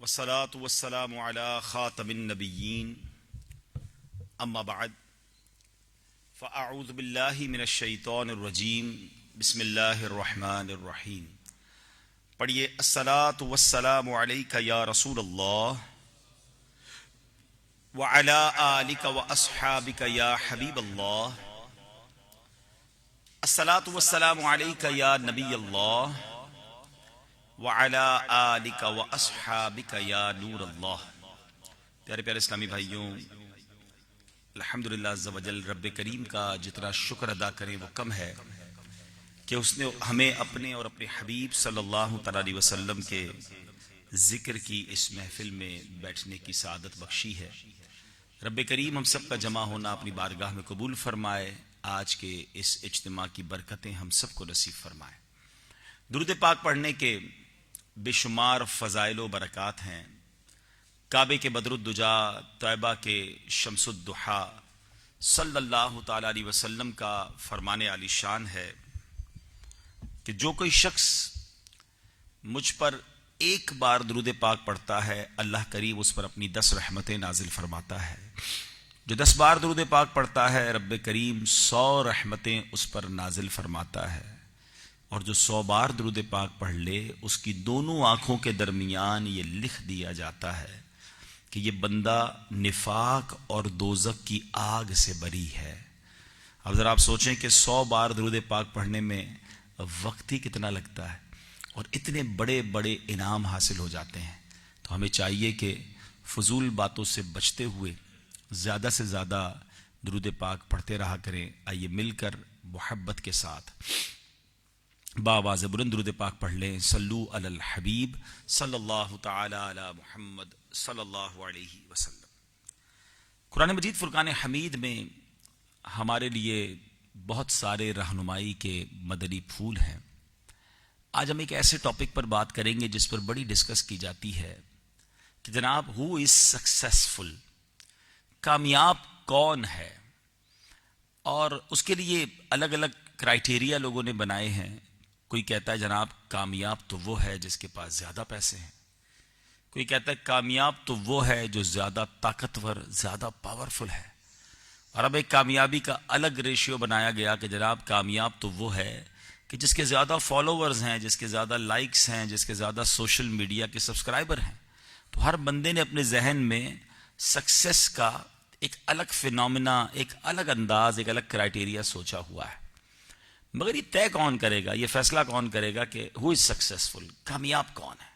والصلاة والسلام على خاتم النبيين اما بعد فاعوذ باللہ من الشیطان الرجیم بسم اللہ الرحمن الرحیم. پڑھیے الصلاة والسلام علیک یا رسول اللہ وعلی آلک واصحابک یا حبیب اللہ. الصلاة والسلام علیک یا نبی اللہ وعلی آلک واصحابک یا نور اللہ. پیارے پیارے اسلامی بھائیوں، الحمدللہ عز و جل رب کریم کا جتنا شکر ادا کریں وہ کم ہے کہ اس نے ہمیں اپنے اور اپنے حبیب صلی اللہ تعالی علیہ وسلم کے ذکر کی اس محفل میں بیٹھنے کی سعادت بخشی ہے. رب کریم ہم سب کا جمع ہونا اپنی بارگاہ میں قبول فرمائے. آج کے اس اجتماع کی برکتیں ہم سب کو نصیب فرمائے. درود پاک پڑھنے کے بے شمار فضائل و برکات ہیں. کعبے کے بدر الدجا، طیبہ کے شمس الضحیٰ صلی اللہ تعالی علیہ وسلم کا فرمان عالی شان ہے کہ جو کوئی شخص مجھ پر ایک بار درود پاک پڑھتا ہے اللہ کریم اس پر اپنی 10 رحمتیں نازل فرماتا ہے. جو 10 بار درود پاک پڑھتا ہے رب کریم 100 رحمتیں اس پر نازل فرماتا ہے. اور جو 100 بار درود پاک پڑھ لے اس کی دونوں آنکھوں کے درمیان یہ لکھ دیا جاتا ہے کہ یہ بندہ نفاق اور دوزخ کی آگ سے بری ہے. اب ذرا آپ سوچیں کہ 100 بار درود پاک پڑھنے میں وقت ہی کتنا لگتا ہے اور اتنے بڑے بڑے انعام حاصل ہو جاتے ہیں. تو ہمیں چاہیے کہ فضول باتوں سے بچتے ہوئے زیادہ سے زیادہ درود پاک پڑھتے رہا کریں. آئیے مل کر محبت کے ساتھ باواز بلند درود پاک پڑھ لیں. صلو علی الحبیب صلی اللہ تعالی علی محمد صلی اللہ علیہ وسلم. قرآن مجید فرقان حمید میں ہمارے لیے بہت سارے رہنمائی کے مدنی پھول ہیں. آج ہم ایک ایسے ٹاپک پر بات کریں گے جس پر بڑی ڈسکس کی جاتی ہے کہ جناب ہو از سکسیسفل، کامیاب کون ہے. اور اس کے لیے الگ الگ کرائٹیریا لوگوں نے بنائے ہیں. کوئی کہتا ہے جناب کامیاب تو وہ ہے جس کے پاس زیادہ پیسے ہیں. کوئی کہتا ہے کامیاب تو وہ ہے جو زیادہ طاقتور، زیادہ پاورفل ہے. اور اب ایک کامیابی کا الگ ریشیو بنایا گیا کہ جناب کامیاب تو وہ ہے کہ جس کے زیادہ فالوورز ہیں، جس کے زیادہ لائکس ہیں، جس کے زیادہ سوشل میڈیا کے سبسکرائبر ہیں. تو ہر بندے نے اپنے ذہن میں سکسیس کا ایک الگ فینومینا، ایک الگ انداز، ایک الگ کرائٹیریا سوچا ہوا ہے. مگر یہ طے کون کرے گا، یہ فیصلہ کون کرے گا کہ ہو از سکسیسفل، کامیاب کون ہے؟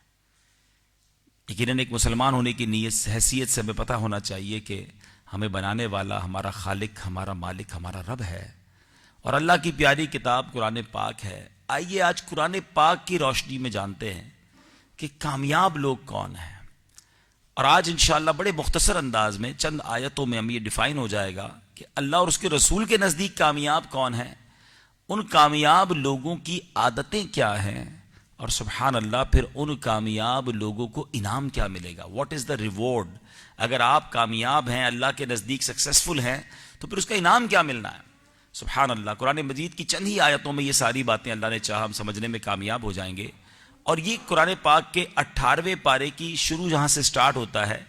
یقیناً ایک مسلمان ہونے کی نیت حیثیت سے ہمیں پتہ ہونا چاہیے کہ ہمیں بنانے والا ہمارا خالق، ہمارا مالک، ہمارا رب ہے اور اللہ کی پیاری کتاب قرآن پاک ہے. آئیے آج قرآن پاک کی روشنی میں جانتے ہیں کہ کامیاب لوگ کون ہیں. اور آج انشاءاللہ بڑے مختصر انداز میں چند آیتوں میں ہم یہ ڈیفائن ہو جائے گا کہ اللہ اور اس کے رسول کے نزدیک کامیاب کون ہیں، ان کامیاب لوگوں کی عادتیں کیا ہیں، اور سبحان اللہ پھر ان کامیاب لوگوں کو انعام کیا ملے گا. What is the reward? اگر آپ کامیاب ہیں، اللہ کے نزدیک سکسیسفل ہیں، تو پھر اس کا انعام کیا ملنا ہے. سبحان اللہ. قرآن مجید کی چند ہی آیتوں میں یہ ساری باتیں اللہ نے چاہا ہم سمجھنے میں کامیاب ہو جائیں گے. اور یہ قرآن پاک کے 18ویں پارے کی شروع جہاں سے سٹارٹ ہوتا ہے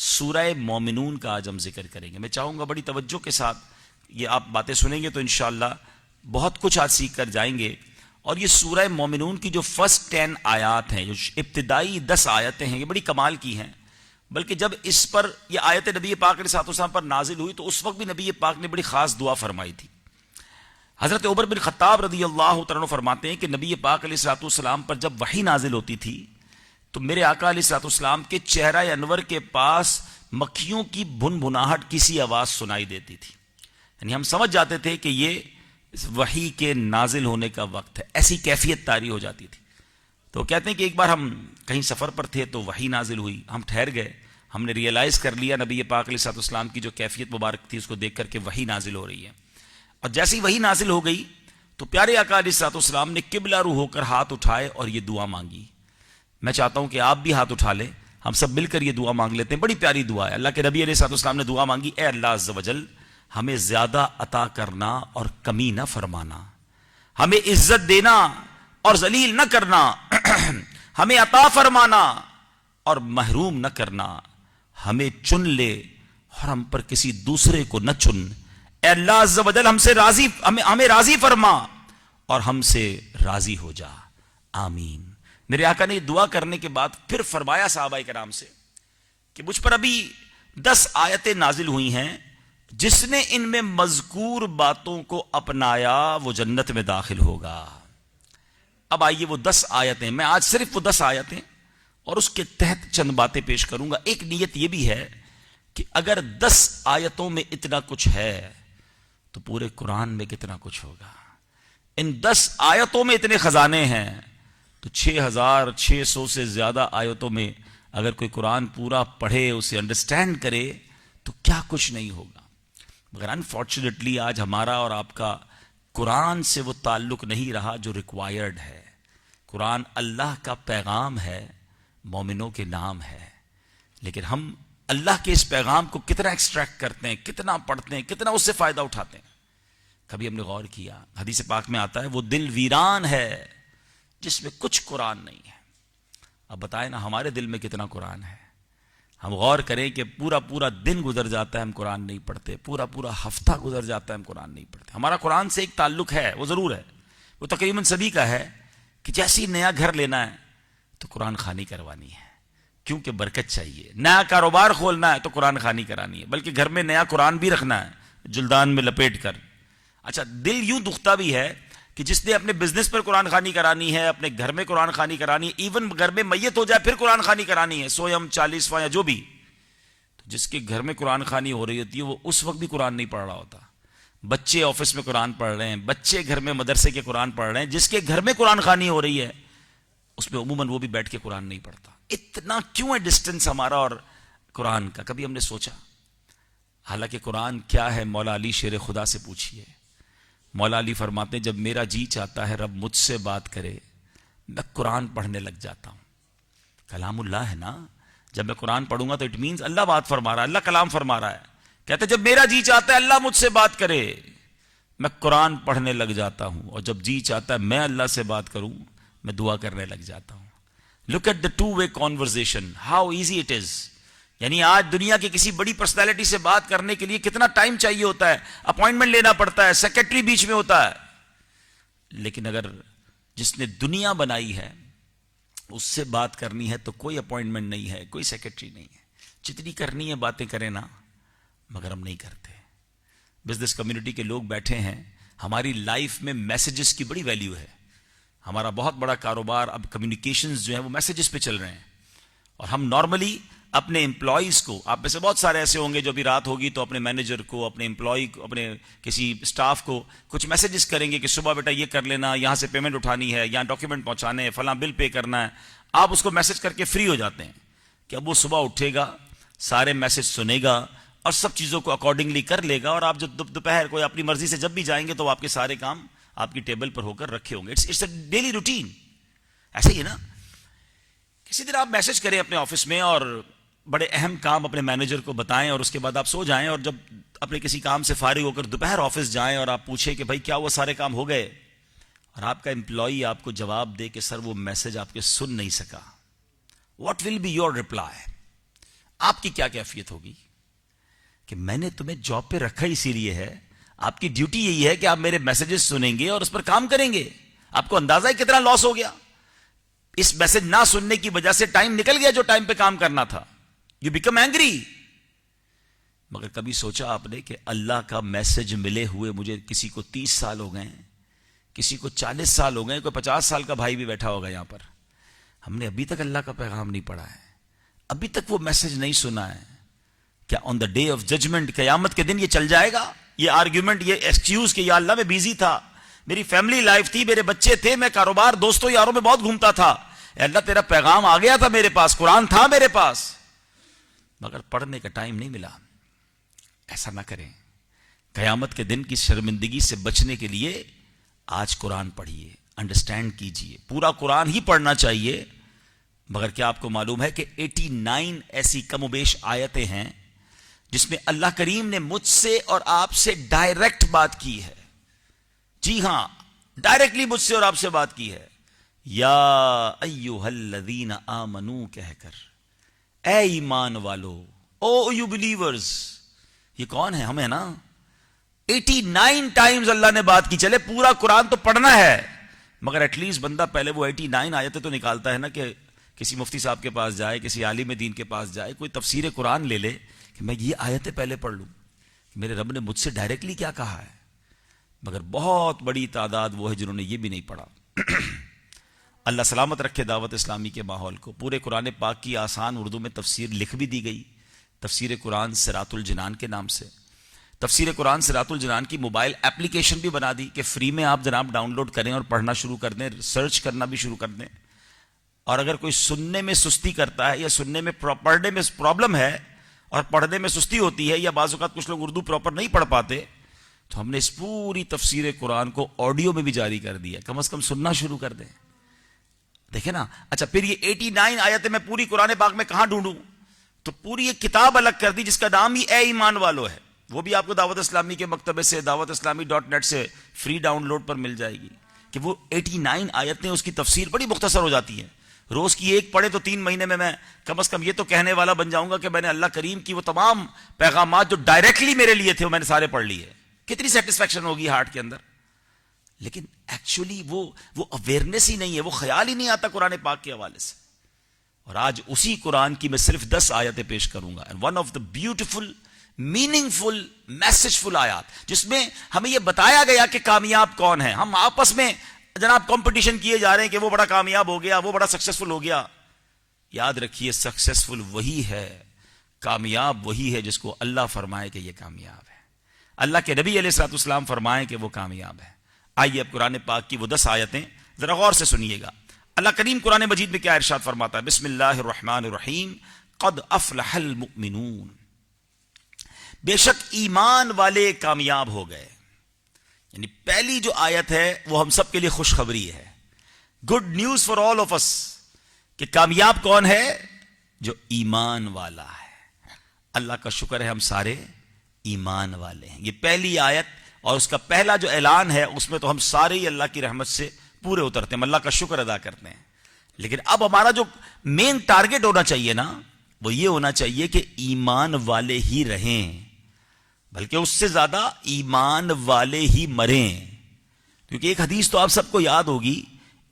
سورہ مومنون کا آج ہم ذکر کریں گے. میں چاہوں گا بڑی توجہ کے ساتھ یہ آپ باتیں سنیں گے تو انشاءاللہ بہت کچھ آج سیکھ کر جائیں گے. اور یہ سورہ مومنون کی جو فرسٹ 10 آیات ہیں، جو ابتدائی 10 آیتیں ہیں، یہ بڑی کمال کی ہیں. بلکہ جب اس پر یہ آیت نبی پاک علیہ الصلوۃ والسلام پر نازل ہوئی تو اس وقت بھی نبی پاک نے بڑی خاص دعا فرمائی تھی. حضرت عمر بن خطاب رضی اللہ تعالیٰ عنہ فرماتے ہیں کہ نبی پاک علیہ الصلوۃ والسلام پر جب وحی نازل ہوتی تھی تو میرے آقا علیہ الصلوۃ والسلام کے چہرہ انور کے پاس مکھیوں کی بھن بھناہٹ کسی آواز سنائی دیتی تھی. یعنی ہم سمجھ جاتے تھے کہ یہ وحی کے نازل ہونے کا وقت ہے. ایسی کیفیت طاری ہو جاتی تھی. تو کہتے ہیں کہ ایک بار ہم کہیں سفر پر تھے تو وحی نازل ہوئی. ہم ٹھہر گئے، ہم نے ریئلائز کر لیا نبی پاک علیہ الصلوۃ والسلام کی جو کیفیت مبارک تھی اس کو دیکھ کر کے وحی نازل ہو رہی ہے. اور جیسی وحی نازل ہو گئی تو پیارے آقا علیہ الصلوۃ والسلام نے قبلہ رو ہو کر ہاتھ اٹھائے اور یہ دعا مانگی. میں چاہتا ہوں کہ آپ بھی ہاتھ اٹھا لیں، ہم سب مل کر یہ دعا مانگ لیتے ہیں. بڑی پیاری دعا ہے. اللہ کے نبی علیہ الصلوۃ والسلام نے دعا مانگی، اے اللہ عز و جل ہمیں زیادہ عطا کرنا اور کمی نہ فرمانا، ہمیں عزت دینا اور ذلیل نہ کرنا، ہمیں عطا فرمانا اور محروم نہ کرنا، ہمیں چن لے اور ہم پر کسی دوسرے کو نہ چن۔ اے اللہ عز و جل ہمیں راضی فرما اور ہم سے راضی ہو جا، آمین۔ میرے آقا نے دعا کرنے کے بعد پھر فرمایا صحابہ کرام سے کہ مجھ پر ابھی 10 آیتیں نازل ہوئی ہیں، جس نے ان میں مذکور باتوں کو اپنایا وہ جنت میں داخل ہوگا۔ اب آئیے وہ 10 آیتیں، میں آج صرف وہ 10 آیتیں اور اس کے تحت چند باتیں پیش کروں گا۔ ایک نیت یہ بھی ہے کہ اگر 10 آیتوں میں اتنا کچھ ہے تو پورے قرآن میں کتنا کچھ ہوگا۔ ان 10 آیتوں میں اتنے خزانے ہیں تو 6600 سے زیادہ آیتوں میں اگر کوئی قرآن پورا پڑھے، اسے انڈرسٹینڈ کرے تو کیا کچھ نہیں ہوگا۔ مگر انفارچونیٹلی آج ہمارا اور آپ کا قرآن سے وہ تعلق نہیں رہا جو ریکوائرڈ ہے۔ قرآن اللہ کا پیغام ہے، مومنوں کے نام ہے، لیکن ہم اللہ کے اس پیغام کو کتنا ایکسٹریکٹ کرتے ہیں، کتنا پڑھتے ہیں، کتنا اس سے فائدہ اٹھاتے ہیں۔ کبھی ہم نے غور کیا؟ حدیث پاک میں آتا ہے وہ دل ویران ہے جس میں کچھ قرآن نہیں ہے۔ اب بتائیں نا ہمارے دل میں کتنا قرآن ہے۔ ہم غور کریں کہ پورا دن گزر جاتا ہے ہم قرآن نہیں پڑھتے، پورا ہفتہ گزر جاتا ہے ہم قرآن نہیں پڑھتے۔ ہمارا قرآن سے ایک تعلق ہے، وہ ضرور ہے، وہ تقریباً سبھی کا ہے کہ جیسے ہی نیا گھر لینا ہے تو قرآن خوانی کروانی ہے، کیونکہ برکت چاہیے۔ نیا کاروبار کھولنا ہے تو قرآن خوانی کرانی ہے، بلکہ گھر میں نیا قرآن بھی رکھنا ہے جلدان میں لپیٹ کر۔ اچھا، دل یوں دکھتا بھی ہے کہ جس نے اپنے بزنس پر قرآن خوانی کرانی ہے، اپنے گھر میں قرآن خوانی کرانی ہے، ایون گھر میں میت ہو جائے پھر قرآن خوانی کرانی ہے، سویم 40واں یا جو بھی، تو جس کے گھر میں قرآن خوانی ہو رہی ہوتی ہے وہ اس وقت بھی قرآن نہیں پڑھ رہا ہوتا۔ بچے آفس میں قرآن پڑھ رہے ہیں، بچے گھر میں مدرسے کے قرآن پڑھ رہے ہیں، جس کے گھر میں قرآن خوانی ہو رہی ہے اس میں عموماً وہ بھی بیٹھ کے قرآن نہیں پڑھتا۔ اتنا کیوں ہے ڈسٹنس ہمارا اور قرآن کا؟ کبھی ہم نے سوچا؟ حالانکہ قرآن کیا ہے، مولا علی شیر خدا سے پوچھئے۔ مولا علی فرماتے ہیں جب میرا جی چاہتا ہے رب مجھ سے بات کرے میں قرآن پڑھنے لگ جاتا ہوں۔ کلام اللہ ہے نا، جب میں قرآن پڑھوں گا تو اٹ مینز اللہ بات فرما رہا ہے، اللہ کلام فرما رہا ہے۔ کہتے ہیں جب میرا جی چاہتا ہے اللہ مجھ سے بات کرے میں قرآن پڑھنے لگ جاتا ہوں، اور جب جی چاہتا ہے میں اللہ سے بات کروں میں دعا کرنے لگ جاتا ہوں۔ Look at the two way conversation, how easy it is. یعنی آج دنیا کی کسی بڑی پرسنالٹی سے بات کرنے کے لیے کتنا ٹائم چاہیے ہوتا ہے، اپوائنٹمنٹ لینا پڑتا ہے، سیکرٹری بیچ میں ہوتا ہے۔ لیکن اگر جس نے دنیا بنائی ہے اس سے بات کرنی ہے تو کوئی اپوائنٹمنٹ نہیں ہے، کوئی سیکرٹری نہیں ہے۔ جتنی کرنی ہے باتیں کریں نا، مگر ہم نہیں کرتے۔ بزنس کمیونٹی کے لوگ بیٹھے ہیں، ہماری لائف میں میسیجز کی بڑی ویلیو ہے۔ ہمارا بہت بڑا کاروبار اب کمیونیکیشنز جو ہیں وہ میسیجز پہ چل رہے ہیں، اور ہم نارملی اپنے امپلائیز کو، آپ میں سے بہت سارے ایسے ہوں گے جو بھی رات ہوگی تو اپنے مینیجر کو، اپنے امپلائی کو، اپنے کسی سٹاف کو کچھ میسیجز کریں گے کہ صبح بیٹا یہ کر لینا، یہاں سے پیمنٹ اٹھانی ہے، یہاں ڈاکیومنٹ پہنچانے ہیں، فلاں بل پے کرنا ہے۔ آپ اس کو میسج کر کے فری ہو جاتے ہیں کہ اب وہ صبح اٹھے گا، سارے میسج سنے گا اور سب چیزوں کو اکارڈنگلی کر لے گا، اور آپ جب دوپہر کو اپنی مرضی سے جب بھی جائیں گے تو آپ کے سارے کام آپ کی ٹیبل پر ہو کر رکھے ہوں گے۔ It's a daily routine. ایسے ہی ہے نا، کسی دن آپ میسج کریں اپنے آفس میں اور بڑے اہم کام اپنے مینیجر کو بتائیں، اور اس کے بعد آپ سو جائیں، اور جب اپنے کسی کام سے فارغ ہو کر دوپہر آفس جائیں اور آپ پوچھیں کہ بھائی کیا وہ سارے کام ہو گئے، اور آپ کا امپلائی آپ کو جواب دے کہ سر وہ میسج آپ کے سن نہیں سکا، what will be your reply? آپ کی کیا کیفیت ہوگی؟ کہ میں نے تمہیں جاب پہ رکھا اسی لیے ہے، آپ کی ڈیوٹی یہی ہے کہ آپ میرے میسیجز سنیں گے اور اس پر کام کریں گے۔ آپ کو اندازہ ہے کتنا لاس ہو گیا؟ اس میسج نہ سننے کی وجہ سے ٹائم نکل گیا جو ٹائم پہ کام کرنا تھا۔ You become angry. مگر کبھی سوچا آپ نے کہ اللہ کا میسج ملے ہوئے مجھے کسی کو 30 سال ہو گئے ہیں، کسی کو 40 سال ہو گئے، کوئی 50 سال کا بھائی بھی بیٹھا ہوگا یہاں پر، ہم نے ابھی تک اللہ کا پیغام نہیں پڑھا ہے، ابھی تک وہ میسج نہیں سنا ہے۔ کیا آن دا ڈے آف ججمنٹ، قیامت کے دن یہ چل جائے گا یہ آرگیومنٹ، یہ ایکسکیوز کہ یا اللہ میں بیزی تھا، میری فیملی لائف تھی، میرے بچے تھے، میں کاروبار دوستوں یاروں میں بہت گھومتا تھا، اے اللہ تیرا پیغام آ گیا تھا میرے پاس، قرآن تھا میرے پاس، مگر پڑھنے کا ٹائم نہیں ملا۔ ایسا نہ کریں۔ قیامت کے دن کی شرمندگی سے بچنے کے لیے آج قرآن پڑھیے، انڈرسٹینڈ کیجئے۔ پورا قرآن ہی پڑھنا چاہیے، مگر کیا آپ کو معلوم ہے کہ 89 ایسی کم و بیش آیتیں ہیں جس میں اللہ کریم نے مجھ سے اور آپ سے ڈائریکٹ بات کی ہے۔ جی ہاں، ڈائریکٹلی مجھ سے اور آپ سے بات کی ہے۔ یا ایھا الذین آمنو کہہ کر، اے ایمان والو، او یو بلیورز. یہ کون ہے؟ ہمیں نا 89 ٹائمز اللہ نے بات کی. چلے پورا قرآن تو پڑھنا ہے، مگر ایٹ لیسٹ بندہ پہلے وہ 89 آیتیں تو نکالتا ہے نا، کہ کسی مفتی صاحب کے پاس جائے، کسی عالم دین کے پاس جائے، کوئی تفسیر قرآن لے لے کہ میں یہ آیتیں پہلے پڑھ لوں کہ میرے رب نے مجھ سے ڈائریکٹلی کیا کہا ہے. مگر بہت بڑی تعداد وہ ہے جنہوں نے یہ بھی نہیں پڑھا. اللہ سلامت رکھے دعوت اسلامی کے ماحول کو. پورے قرآن پاک کی آسان اردو میں تفسیر لکھ بھی دی گئی، تفسیر قرآن صراط الجنان کے نام سے. تفسیر قرآن صراط الجنان کی موبائل اپلیکیشن بھی بنا دی کہ فری میں آپ جناب ڈاؤن لوڈ کریں اور پڑھنا شروع کر دیں، سرچ کرنا بھی شروع کر دیں. اور اگر کوئی سننے میں سستی کرتا ہے یا سننے میں پڑھنے میں پرابلم ہے اور پڑھنے میں سستی ہوتی ہے، یا بعض اوقات کچھ لوگ اردو پراپر نہیں پڑھ پاتے، تو ہم نے اس پوری تفسیر قرآن کو آڈیو میں بھی جاری کر دیا. کم از کم سننا شروع کر دیں. دیکھیں نا. اچھا پھر یہ 89 آیتیں میں پوری قرآن پاک میں کہاں ڈھونڈوں؟ تو پوری ایک کتاب الگ کر دی جس کا نام ہی اے ایمان والو ہے. وہ بھی آپ کو دعوت اسلامی کے مکتبے سے dawatIslami.net سے فری ڈاؤن لوڈ پر مل جائے گی. کہ وہ 89 آیتیں، اس کی تفسیر بڑی مختصر ہو جاتی ہیں. روز کی ایک پڑھے تو 3 مہینے میں کم از کم یہ تو کہنے والا بن جاؤں گا کہ میں نے اللہ کریم کی وہ تمام پیغامات جو ڈائریکٹلی میرے لیے تھے وہ میں نے سارے پڑھ لیے. کتنی سیٹسفیکشن ہوگی ہارٹ کے اندر. لیکن ایکچولی وہ اویئرنیس ہی نہیں ہے، وہ خیال ہی نہیں آتا قرآن پاک کے حوالے سے. اور آج اسی قرآن کی میں صرف 10 آیتیں پیش کروں گا. And one of the beautiful, meaningful, message full آیات، جس میں ہمیں یہ بتایا گیا کہ کامیاب کون ہے. ہم آپس میں جناب کمپٹیشن کیے جا رہے ہیں کہ وہ بڑا کامیاب ہو گیا، وہ بڑا سکسیسفل ہو گیا. یاد رکھیے سکسیسفل وہی ہے، کامیاب وہی ہے جس کو اللہ فرمائے کہ یہ کامیاب ہے، اللہ کے نبی علیہ الصلوۃ والسلام فرمائیں کہ وہ کامیاب ہے. آئیے اب قرآن پاک کی وہ 10 آیتیں ذرا غور سے سنیے گا. اللہ کریم قرآن مجید میں کیا ارشاد فرماتا ہے؟ بسم اللہ الرحمن الرحیم. قد افلح المؤمنون. بے شک ایمان والے کامیاب ہو گئے. یعنی پہلی جو آیت ہے وہ ہم سب کے لیے خوشخبری ہے، good news for all of us, کہ کامیاب کون ہے؟ جو ایمان والا ہے. اللہ کا شکر ہے ہم سارے ایمان والے ہیں. یہ پہلی آیت اور اس کا پہلا جو اعلان ہے اس میں تو ہم سارے ہی اللہ کی رحمت سے پورے اترتے ہیں، ہم اللہ کا شکر ادا کرتے ہیں. لیکن اب ہمارا جو مین ٹارگٹ ہونا چاہیے نا، وہ یہ ہونا چاہیے کہ ایمان والے ہی رہیں، بلکہ اس سے زیادہ ایمان والے ہی مریں. کیونکہ ایک حدیث تو آپ سب کو یاد ہوگی،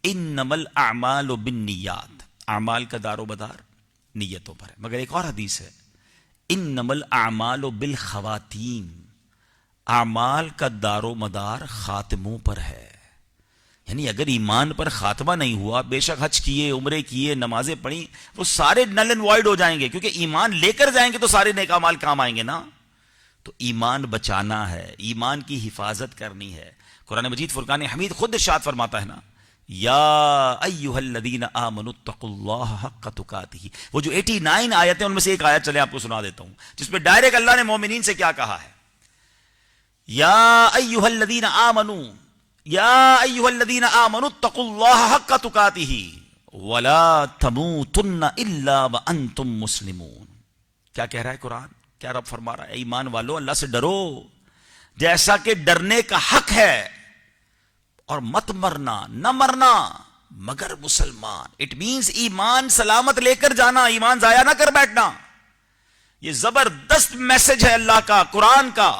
انما الاعمال بالنیات، اعمال کا دار و مدار نیتوں پر ہے. مگر ایک اور حدیث ہے، انما الاعمال بالخواتیم، اعمال کا دار و مدار خاتموں پر ہے. یعنی اگر ایمان پر خاتمہ نہیں ہوا، بے شک حج کیے، عمرے کیے، نمازیں پڑھی، وہ سارے نل اینڈ وائڈ ہو جائیں گے. کیونکہ ایمان لے کر جائیں گے تو سارے نیک اعمال کام آئیں گے نا. تو ایمان بچانا ہے، ایمان کی حفاظت کرنی ہے. قرآن مجید فرقان حمید خود ارشاد فرماتا ہے نا، یا ایھا الذین آمنوا اتقوا اللہ حق تقاتہ. وہ جو 89 آیتیں ان میں سے ایک آیت چلے آپ کو سنا دیتا ہوں جس میں ڈائریکٹ اللہ نے مومنین سے کیا کہا ہے. یا ایھا الذین آمنوا، یا ایھا الذین آمنوا اتقوا اللہ حق تقاتہ ولا تموتن الا وانتم مسلمون. کیا کہہ رہا ہے قرآن؟ کیا رب فرما رہا ہے؟ ایمان والو اللہ سے ڈرو جیسا کہ ڈرنے کا حق ہے، اور مت مرنا، نہ مرنا مگر مسلمان. اٹ مینز ایمان سلامت لے کر جانا، ایمان ضائع نہ کر بیٹھنا. یہ زبردست میسج ہے اللہ کا، قرآن کا،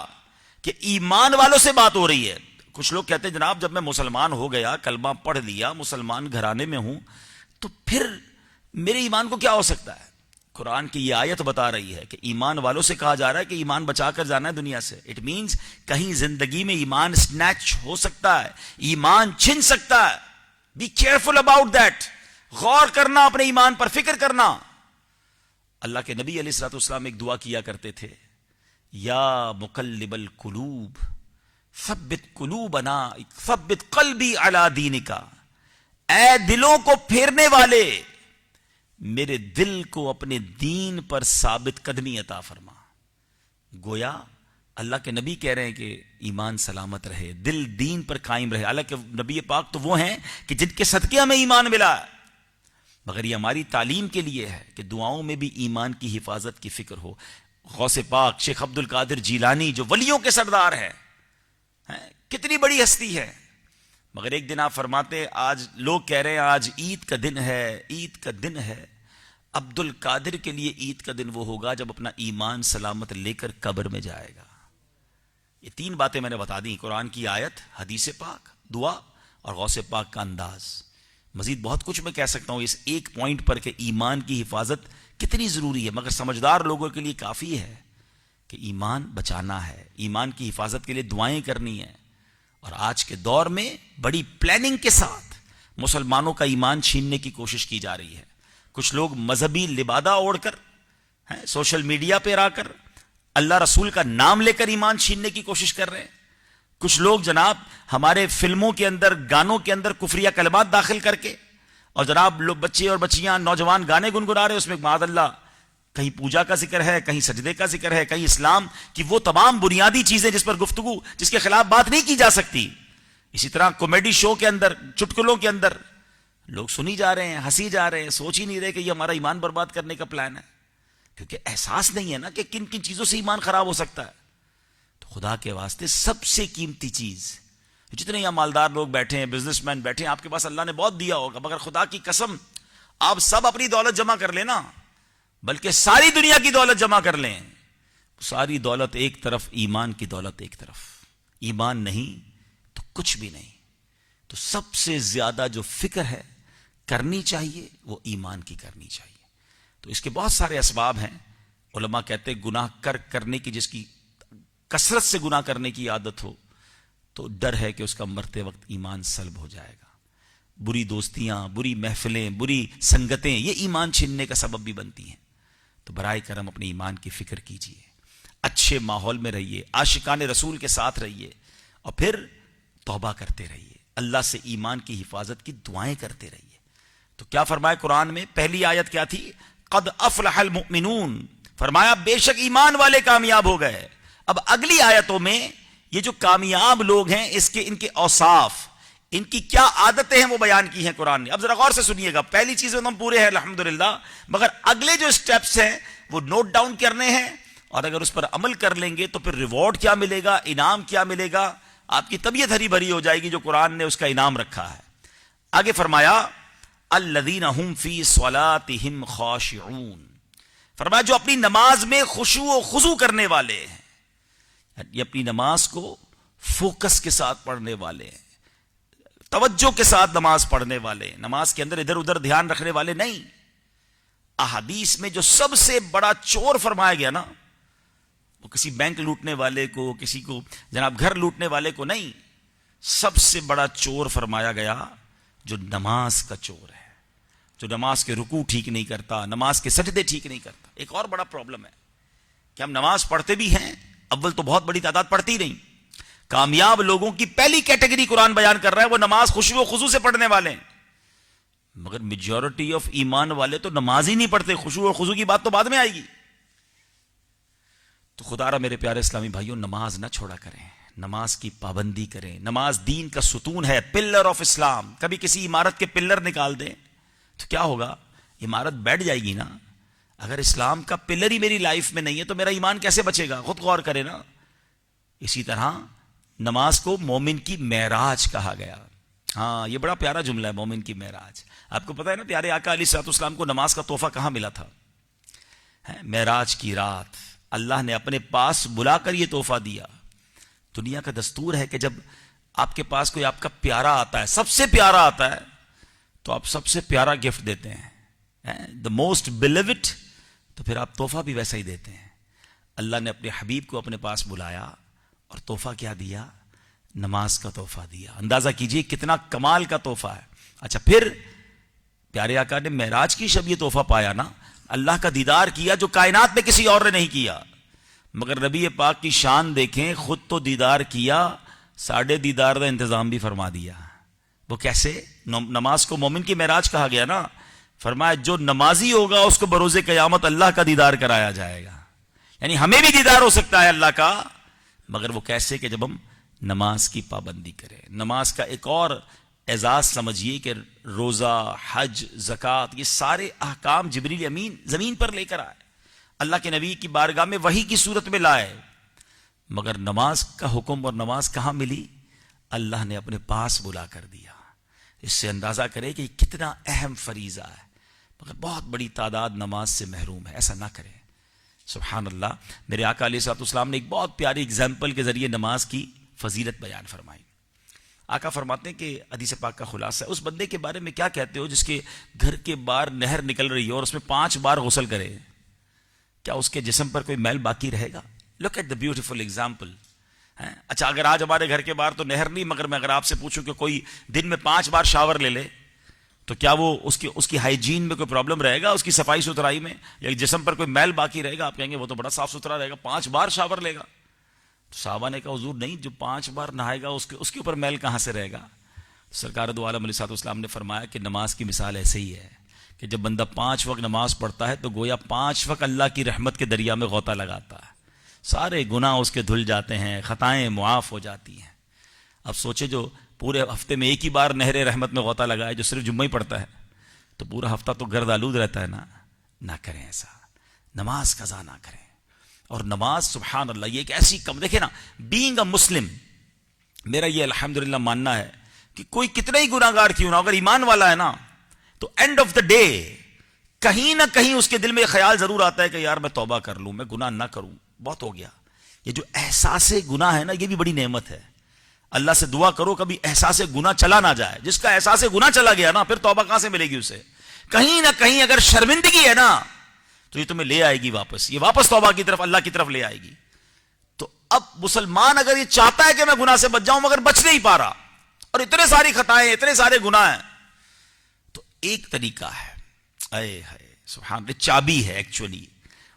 کہ ایمان والوں سے بات ہو رہی ہے. کچھ لوگ کہتے ہیں جناب جب میں مسلمان ہو گیا، کلمہ پڑھ لیا، مسلمان گھرانے میں ہوں، تو پھر میرے ایمان کو کیا ہو سکتا ہے؟ قرآن کی یہ آیت بتا رہی ہے کہ ایمان والوں سے کہا جا رہا ہے کہ ایمان بچا کر جانا ہے دنیا سے. اٹ مینز کہیں زندگی میں ایمان سنیچ ہو سکتا ہے، ایمان چھن سکتا ہے. Be careful about that. غور کرنا اپنے ایمان پر، فکر کرنا. اللہ کے نبی علیہ الصلوۃ والسلام ایک دعا کیا کرتے تھے، یا مقلب القلوب ثبت قلوبنا، ثبت قلبی علی دینک. اے دلوں کو پھیرنے والے، میرے دل کو اپنے دین پر ثابت قدمی عطا فرما. گویا اللہ کے نبی کہہ رہے ہیں کہ ایمان سلامت رہے، دل دین پر قائم رہے. اللہ کے نبی پاک تو وہ ہیں کہ جن کے صدقے ہمیں ایمان ملا ہے. مگر یہ ہماری تعلیم کے لیے ہے کہ دعاؤں میں بھی ایمان کی حفاظت کی فکر ہو. غوث پاک شیخ عبد القادر جیلانی جو ولیوں کے سردار ہیں، کتنی بڑی ہستی ہے. مگر ایک دن آپ فرماتے، آج لوگ کہہ رہے ہیں آج عید کا دن ہے، عید کا دن ہے. عبد القادر کے لیے عید کا دن وہ ہوگا جب اپنا ایمان سلامت لے کر قبر میں جائے گا. یہ تین باتیں میں نے بتا دی، قرآن کی آیت، حدیث پاک، دعا اور غوث پاک کا انداز. مزید بہت کچھ میں کہہ سکتا ہوں اس ایک پوائنٹ پر کہ ایمان کی حفاظت کتنی ضروری ہے، مگر سمجھدار لوگوں کے لیے کافی ہے کہ ایمان بچانا ہے، ایمان کی حفاظت کے لیے دعائیں کرنی ہیں. اور آج کے دور میں بڑی پلاننگ کے ساتھ مسلمانوں کا ایمان چھیننے کی کوشش کی جا رہی ہے. کچھ لوگ مذہبی لبادہ اوڑھ کر سوشل میڈیا پہ آ کر اللہ رسول کا نام لے کر ایمان چھیننے کی کوشش کر رہے ہیں. کچھ لوگ جناب ہمارے فلموں کے اندر، گانوں کے اندر کفریہ کلمات داخل کر کے، اور جناب لوگ بچے اور بچیاں نوجوان گانے گنگنا رہے، اس میں معاذ اللہ کہیں پوجا کا ذکر ہے، کہیں سجدے کا ذکر ہے، کہیں اسلام کی وہ تمام بنیادی چیزیں جس پر گفتگو، جس کے خلاف بات نہیں کی جا سکتی. اسی طرح کامیڈی شو کے اندر، چٹکلوں کے اندر لوگ سنی جا رہے ہیں، ہنسی جا رہے ہیں، سوچ ہی نہیں رہے کہ یہ ہمارا ایمان برباد کرنے کا پلان ہے، کیونکہ احساس نہیں ہے نا کہ کن کن چیزوں سے ایمان خراب ہو سکتا ہے. تو خدا کے واسطے سب سے قیمتی چیز، جتنے یہاں مالدار لوگ بیٹھے ہیں، بزنس مین بیٹھے ہیں، آپ کے پاس اللہ نے بہت دیا ہوگا، مگر خدا کی قسم آپ سب اپنی دولت جمع کر لینا، بلکہ ساری دنیا کی دولت جمع کر لیں، ساری دولت ایک طرف، ایمان کی دولت ایک طرف. ایمان نہیں تو کچھ بھی نہیں. تو سب سے زیادہ جو فکر ہے کرنی چاہیے وہ ایمان کی کرنی چاہیے. تو اس کے بہت سارے اسباب ہیں. علماء کہتے ہیں گناہ کرنے کی، جس کی کثرت سے گناہ کرنے کی عادت ہو تو ڈر ہے کہ اس کا مرتے وقت ایمان سلب ہو جائے گا. بری دوستیاں، بری محفلیں، بری سنگتیں یہ ایمان چھیننے کا سبب بھی بنتی ہیں. تو برائے کرم اپنے ایمان کی فکر کیجئے، اچھے ماحول میں رہیے، عاشقان رسول کے ساتھ رہیے، اور پھر توبہ کرتے رہیے، اللہ سے ایمان کی حفاظت کی دعائیں کرتے رہیے. تو کیا فرمایا قرآن میں؟ پہلی آیت کیا تھی؟ قد افلح المؤمنون، فرمایا بے شک ایمان والے کامیاب ہو گئے. اب اگلی آیتوں میں یہ جو کامیاب لوگ ہیں ان کے اوصاف، ان کی کیا عادتیں ہیں وہ بیان کی ہیں قرآن نے. اب ذرا غور سے سنیے گا. پہلی چیزیں ہم پورے ہیں الحمدللہ، مگر اگلے جو سٹیپس ہیں وہ نوٹ ڈاؤن کرنے ہیں، اور اگر اس پر عمل کر لیں گے تو پھر ریوارڈ کیا ملے گا، انعام کیا ملے گا، آپ کی طبیعت ہری بھری ہو جائے گی جو قرآن نے اس کا انعام رکھا ہے. آگے فرمایا الذین هم فی صلاتهم خاشعون، فرمایا جو اپنی نماز میں خشوع و خضوع کرنے والے ہیں، یہ اپنی نماز کو فوکس کے ساتھ پڑھنے والے ہیں، توجہ کے ساتھ نماز پڑھنے والے ہیں، نماز کے اندر ادھر ادھر دھیان رکھنے والے نہیں. احادیث میں جو سب سے بڑا چور فرمایا گیا نا، وہ کسی بینک لوٹنے والے کو، کسی کو جناب گھر لوٹنے والے کو نہیں، سب سے بڑا چور فرمایا گیا جو نماز کا چور ہے، جو نماز کے رکوع ٹھیک نہیں کرتا، نماز کے سجدے ٹھیک نہیں کرتا. ایک اور بڑا پرابلم ہے کہ ہم نماز پڑھتے بھی ہیں، اول تو بہت بڑی تعداد پڑھتی نہیں. کامیاب لوگوں کی پہلی کیٹیگری قرآن بیان کر رہا ہے وہ نماز خشوع و خضوع سے پڑھنے والے ہیں، مگر میجورٹی آف ایمان والے تو نماز ہی نہیں پڑھتے. خشوع و خضوع کی بات تو بعد میں آئے گی. تو خدا را میرے پیارے اسلامی بھائیوں، نماز نہ چھوڑا کریں، نماز کی پابندی کریں. نماز دین کا ستون ہے، پلر آف اسلام. کبھی کسی عمارت کے پلر نکال دیں تو کیا ہوگا؟ عمارت بیٹھ جائے گی نا. اگر اسلام کا پلر ہی میری لائف میں نہیں ہے تو میرا ایمان کیسے بچے گا؟ خود غور کرے نا. اسی طرح نماز کو مومن کی معراج کہا گیا. ہاں، یہ بڑا پیارا جملہ ہے، مومن کی معراج. آپ کو پتا ہے نا پیارے آقا علیہ الصلوۃ والسلام کو نماز کا تحفہ کہاں ملا تھا؟ معراج کی رات اللہ نے اپنے پاس بلا کر یہ تحفہ دیا. دنیا کا دستور ہے کہ جب آپ کے پاس کوئی آپ کا پیارا آتا ہے، سب سے پیارا آتا ہے، تو آپ سب سے پیارا گفٹ دیتے ہیں، دا موسٹ بلیوڈ، تو پھر آپ تحفہ بھی ویسا ہی دیتے ہیں. اللہ نے اپنے حبیب کو اپنے پاس بلایا اور تحفہ کیا دیا؟ نماز کا تحفہ دیا. اندازہ کیجئے کتنا کمال کا تحفہ ہے. اچھا، پھر پیارے آقا نے معراج کی شب یہ تحفہ پایا نا، اللہ کا دیدار کیا جو کائنات میں کسی اور نے نہیں کیا. مگر نبی پاک کی شان دیکھیں، خود تو دیدار کیا، ساڑھے دیدار کا انتظام بھی فرما دیا. وہ کیسے؟ نماز کو مومن کی معراج کہا گیا نا. فرمایا جو نمازی ہوگا اس کو بروز قیامت اللہ کا دیدار کرایا جائے گا. یعنی ہمیں بھی دیدار ہو سکتا ہے اللہ کا، مگر وہ کیسے؟ کہ جب ہم نماز کی پابندی کریں. نماز کا ایک اور اعزاز سمجھیے کہ روزہ، حج، زکوٰۃ، یہ سارے احکام جبریل امین زمین پر لے کر آئے، اللہ کے نبی کی بارگاہ میں وحی کی صورت میں لائے. مگر نماز کا حکم اور نماز کہاں ملی؟ اللہ نے اپنے پاس بلا کر دیا. اس سے اندازہ کرے کہ کتنا اہم فریضہ ہے. مگر بہت بڑی تعداد نماز سے محروم ہے. ایسا نہ کریں. سبحان اللہ. میرے آقا علیہ الصلوۃ والسلام نے ایک بہت پیاری ایگزامپل کے ذریعے نماز کی فضیلت بیان فرمائی. آقا فرماتے ہیں کہ حدیث پاک کا خلاصہ ہے، اس بندے کے بارے میں کیا کہتے ہو جس کے گھر کے باہر نہر نکل رہی ہو اور اس میں 5 بار غسل کرے، کیا اس کے جسم پر کوئی میل باقی رہے گا؟ Look at the beautiful example. اچھا اگر آج ہمارے گھر کے باہر تو نہر نہیں، مگر میں اگر آپ سے پوچھوں کہ کوئی دن میں 5 بار شاور لے لے تو کیا وہ اس کی ہائیجین میں کوئی پرابلم رہے گا، اس کی صفائی ستھرائی میں، یا جسم پر کوئی میل باقی رہے گا؟ آپ کہیں گے وہ تو بڑا صاف ستھرا رہے گا، 5 بار شاور لے گا. تو صحابہ نے کہا حضور نہیں، جو 5 بار نہائے گا اس کے اوپر میل کہاں سے رہے گا؟ سرکار دو عالم علیہ السلام نے فرمایا کہ نماز کی مثال ایسے ہی ہے کہ جب بندہ 5 وقت نماز پڑھتا ہے تو گویا 5 وقت اللہ کی رحمت کے دریا میں غوطہ لگاتا ہے. سارے گناہ اس کے دھل جاتے ہیں، خطائیں معاف ہو جاتی ہیں. اب سوچے جو پورے ہفتے میں ایک ہی بار نہر رحمت میں غوطہ لگائے، جو صرف جمعہ ہی پڑھتا ہے، تو پورا ہفتہ تو گرد آلود رہتا ہے نا. نہ کریں ایسا، نماز قضا نہ کریں. اور نماز سبحان اللہ یہ ایک ایسی دیکھیں نا، بینگ اے مسلم، میرا یہ الحمدللہ ماننا ہے کہ کوئی کتنا ہی گناہ گار کیوں نہ، اگر ایمان والا ہے نا تو اینڈ آف دا ڈے کہیں نہ کہیں اس کے دل میں خیال ضرور آتا ہے کہ یار میں توبہ کر لوں، میں گناہ نہ کروں، بہت ہو گیا. یہ جو احساس گناہ ہے نا، یہ بھی بڑی نعمت ہے. اللہ سے دعا کرو کبھی احساس گناہ چلا نہ جائے. جس کا احساس گناہ چلا گیا نا، پھر توبہ کہاں سے ملے گی اسے؟ کہیں نہ کہیں اگر شرمندگی ہے نا تو یہ تمہیں لے آئے گی واپس، یہ واپس توبہ کی طرف، اللہ کی طرف لے آئے گی. تو اب مسلمان اگر یہ چاہتا ہے کہ میں گناہ سے بچ جاؤں مگر بچ نہیں پا رہا، اور اتنے ساری خطائیں، اتنے سارے گناہ ہیں، تو ایک طریقہ ہے، اے سبحان اللہ، چابی ہے ایکچولی.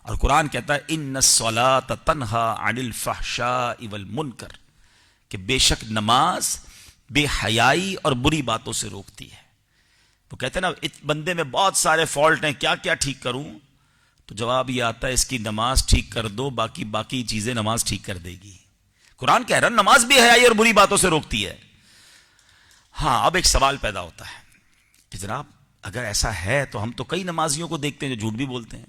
اور قرآن کہتا ہے ان الصلاۃ تنہا عن الفحشاء والمنکر، کہ بے شک نماز بے حیائی اور بری باتوں سے روکتی ہے. وہ کہتے ہیں نا اس بندے میں بہت سارے فالٹ ہیں، کیا کیا ٹھیک کروں؟ تو جواب یہ آتا ہے اس کی نماز ٹھیک کر دو، باقی چیزیں نماز ٹھیک کر دے گی. قرآن کہہ رہا ہے نماز بے حیائی اور بری باتوں سے روکتی ہے. ہاں اب ایک سوال پیدا ہوتا ہے کہ جناب اگر ایسا ہے تو ہم تو کئی نمازیوں کو دیکھتے ہیں جو جھوٹ بھی بولتے ہیں،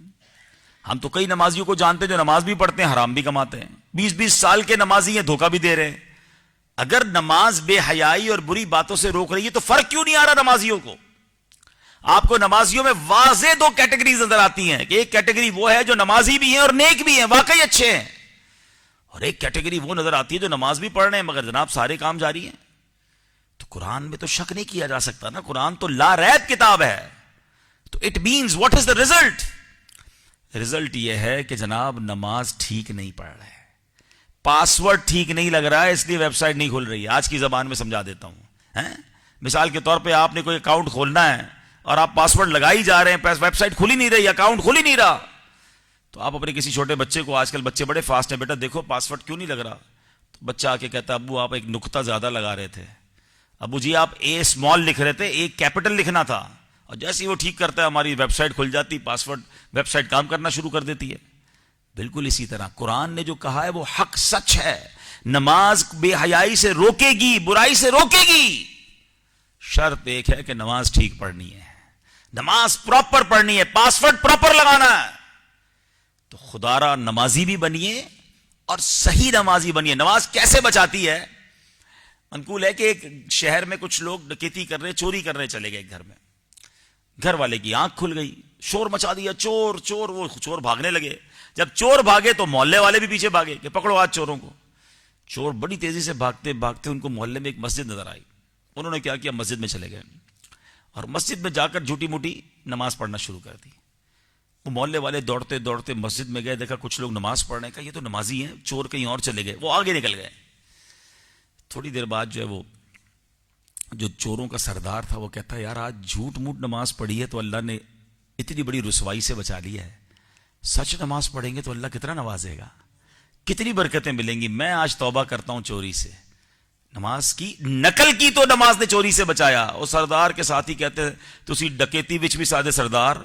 ہم تو کئی نمازیوں کو جانتے ہیں جو نماز بھی پڑھتے ہیں، حرام بھی کماتے ہیں، 20 سال کے نمازی ہیں، دھوکہ بھی دے رہے ہیں. اگر نماز بے حیائی اور بری باتوں سے روک رہی ہے تو فرق کیوں نہیں آ رہا نمازیوں کو؟ آپ کو نمازیوں میں واضح 2 کیٹیگریز نظر آتی ہیں کہ ایک کیٹیگری وہ ہے جو نمازی بھی ہیں اور نیک بھی ہیں، واقعی اچھے ہیں، اور ایک کیٹیگری وہ نظر آتی ہے جو نماز بھی پڑھ رہے ہیں مگر جناب سارے کام جاری ہیں. تو قرآن میں تو شک نہیں کیا جا سکتا نا، قرآن تو لا ریب کتاب ہے. تو it means what is the result? Result یہ ہے کہ جناب نماز ٹھیک نہیں پڑھ رہے، پاسورڈ ٹھیک نہیں لگ رہا ہے، اس لیے ویب سائٹ نہیں کھل رہی ہے. آج کی زبان میں سمجھا دیتا ہوں. مثال کے طور پہ آپ نے کوئی اکاؤنٹ کھولنا ہے اور آپ پاسورڈ لگائی جا رہے ہیں، ویب سائٹ کھل ہی نہیں رہی، اکاؤنٹ کھل ہی نہیں رہا. تو آپ اپنے کسی چھوٹے بچے کو، آج کل بچے بڑے فاسٹ ہیں، بیٹا دیکھو پاسورڈ کیوں نہیں لگ رہا؟ تو بچہ آ کے کہتا ہے ابو آپ ایک نقطہ زیادہ لگا رہے تھے، ابو جی آپ اے اسمال لکھ رہے تھے، اے کیپٹل لکھنا تھا. اور جیسے ہی وہ ٹھیک کرتا ہے ہماری ویب سائٹ کھل جاتی، پاسورڈ ویب سائٹ کام کرنا شروع کر دیتی ہے. بالکل اسی طرح قرآن نے جو کہا ہے وہ حق سچ ہے. نماز بے حیائی سے روکے گی، برائی سے روکے گی. شرط ایک ہے کہ نماز ٹھیک پڑھنی ہے، نماز پراپر پڑھنی ہے، پاسورڈ پراپر لگانا ہے. تو خدا را نمازی بھی بنیے اور صحیح نمازی بنیے. نماز کیسے بچاتی ہے؟ منقول ہے کہ ایک شہر میں کچھ لوگ ڈکیتی کر رہے، چوری کرنے چلے گئے گھر میں. گھر والے کی آنکھ کھل گئی، شور مچا دیا، چور چور. وہ چور بھاگنے لگے. جب چور بھاگے تو محلے والے بھی پیچھے بھاگے کہ پکڑو آج چوروں کو. چور بڑی تیزی سے بھاگتے بھاگتے ان کو محلے میں ایک مسجد نظر آئی. انہوں نے کیا کیا، مسجد میں چلے گئے اور مسجد میں جا کر جھوٹی موٹی نماز پڑھنا شروع کر دی. وہ محلے والے دوڑتے دوڑتے مسجد میں گئے، دیکھا کچھ لوگ نماز پڑھ رہے ہیں، کہا یہ تو نمازی ہیں، چور کہیں اور چلے گئے. وہ آگے نکل گئے. تھوڑی دیر بعد جو ہے وہ جو چوروں کا سردار تھا وہ کہتا ہے یار آج جھوٹ موٹ نماز پڑھی ہے تو اللہ نے اتنی بڑی رسوائی سے بچا لیا ہے، سچ نماز پڑھیں گے تو اللہ کتنا نوازے گا، کتنی برکتیں ملیں گی. میں آج توبہ کرتا ہوں چوری سے. نماز کی نقل کی تو نماز نے چوری سے بچایا. اور سردار کے ساتھ ہی کہتے ہیں تسی ڈکیتی وچ بھی سادے سردار،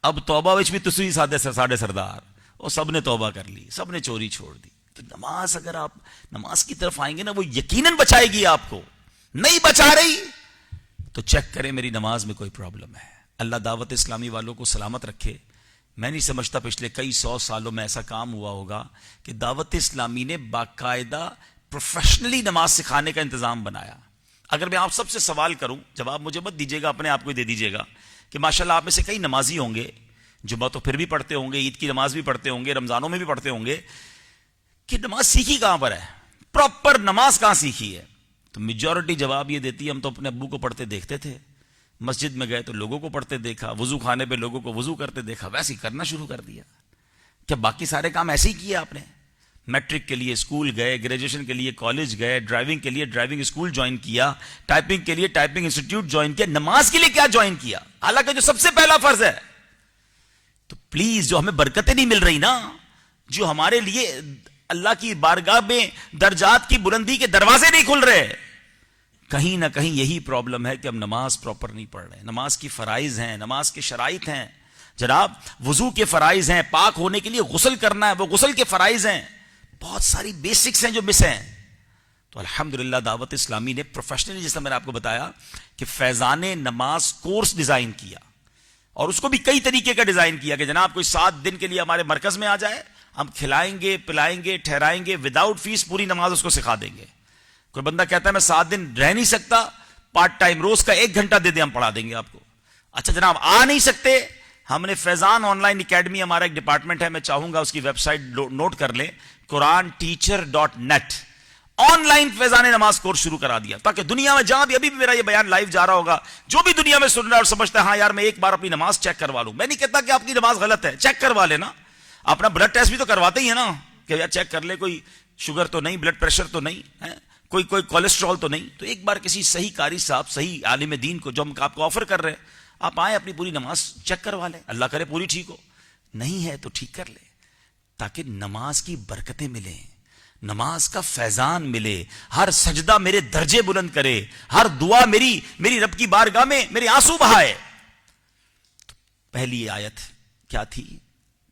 اب توبہ وچ بھی تسی سادے سردار. اور سب نے توبہ کر لی، سب نے چوری چھوڑ دی. تو نماز اگر آپ نماز کی طرف آئیں گے نا وہ یقیناً بچائے گی آپ کو. نہیں بچا رہی تو چیک کریں میری نماز میں کوئی پرابلم ہے. اللہ دعوت اسلامی والوں کو سلامت رکھے. میں نہیں سمجھتا پچھلے کئی 100 سالوں میں ایسا کام ہوا ہوگا کہ دعوت اسلامی نے باقاعدہ پروفیشنلی نماز سکھانے کا انتظام بنایا. اگر میں آپ سب سے سوال کروں، جواب مجھے مت دیجیے گا، اپنے آپ کو ہی دے دیجیے گا کہ ماشاءاللہ آپ میں سے کئی نمازی ہوں گے، جمعہ تو پھر بھی پڑھتے ہوں گے، عید کی نماز بھی پڑھتے ہوں گے، رمضانوں میں بھی پڑھتے ہوں گے، کہ نماز سیکھی کہاں پر ہے، پراپر نماز کہاں سیکھی ہے؟ تو میجورٹی جواب یہ دیتی ہے ہم تو اپنے ابو کو پڑھتے دیکھتے تھے، مسجد میں گئے تو لوگوں کو پڑھتے دیکھا، وضو خانے پہ لوگوں کو وضو کرتے دیکھا، ویسے ہی کرنا شروع کر دیا۔ کیا باقی سارے کام ایسے ہی کیے آپ نے؟ میٹرک کے لیے اسکول گئے، گریجویشن کے لیے کالج گئے، ڈرائیونگ کے لیے ڈرائیونگ اسکول جوائن کیا، ٹائپنگ کے لیے ٹائپنگ انسٹیٹیوٹ جوائن کیا، نماز کے لیے کیا جوائن کیا؟ حالانکہ جو سب سے پہلا فرض ہے۔ تو پلیز، جو ہمیں برکتیں نہیں مل رہی نا، جو ہمارے لیے اللہ کی بارگاہ میں درجات کی بلندی کے دروازے نہیں کھل رہے، کہیں نہ کہیں یہی پرابلم ہے کہ ہم نماز پراپر نہیں پڑھ رہے۔ نماز کی فرائض ہیں، نماز کے شرائط ہیں جناب، وضو کے فرائض ہیں، پاک ہونے کے لیے غسل کرنا ہے وہ غسل کے فرائض ہیں، بہت ساری بیسکس ہیں جو مس ہیں۔ تو الحمدللہ دعوت اسلامی نے پروفیشنلی، جیسا میں نے آپ کو بتایا کہ فیضان نماز کورس ڈیزائن کیا، اور اس کو بھی کئی طریقے کا ڈیزائن کیا کہ جناب کوئی 7 دن کے لیے ہمارے مرکز میں آ جائے، ہم کھلائیں گے، پلائیں گے، ٹھہرائیں گے، وداؤٹ فیس پوری نماز اس کو سکھا دیں گے۔ کوئی بندہ کہتا ہے میں 7 دن رہ نہیں سکتا، پارٹ ٹائم روز کا 1 گھنٹہ دے دیں، ہم پڑھا دیں گے آپ کو۔ اچھا جناب آ نہیں سکتے، ہم نے فیضان آن لائن اکیڈمی، ہمارا ایک ڈپارٹمنٹ ہے، میں چاہوں گا اس کی ویب سائٹ نوٹ کر لیں، QuranTeacher.net، آن لائن فیضان نماز کورس شروع کرا دیا، تاکہ دنیا میں جہاں بھی، ابھی بھی میرا یہ بیان لائیو جا رہا ہوگا، جو بھی دنیا میں سن رہا ہے اور سمجھتا ہے ہاں یار میں ایک بار اپنی نماز چیک کروا لوں، میں نہیں کہتا کہ آپ کی نماز غلط ہے، چیک کروا لینا، اپنا بلڈ ٹیسٹ بھی تو کرواتے ہی ہے نا، کہ یار چیک کر لے کوئی شوگر تو نہیں، بلڈ پریشر تو نہیں ہے، کوئی کولیسٹرول تو نہیں، تو ایک بار کسی صحیح قاری صاحب، صحیح عالم دین کو جو ہم آپ کو آفر کر رہے ہیں، آپ آئیں اپنی پوری نماز چیک کروا لیں، اللہ کرے پوری ٹھیک ہو، نہیں ہے تو ٹھیک کر لیں، تاکہ نماز کی برکتیں ملیں، نماز کا فیضان ملے، ہر سجدہ میرے درجے بلند کرے، ہر دعا میری رب کی بارگاہ میں میرے آنسو بہائے۔ تو پہلی آیت کیا تھی؟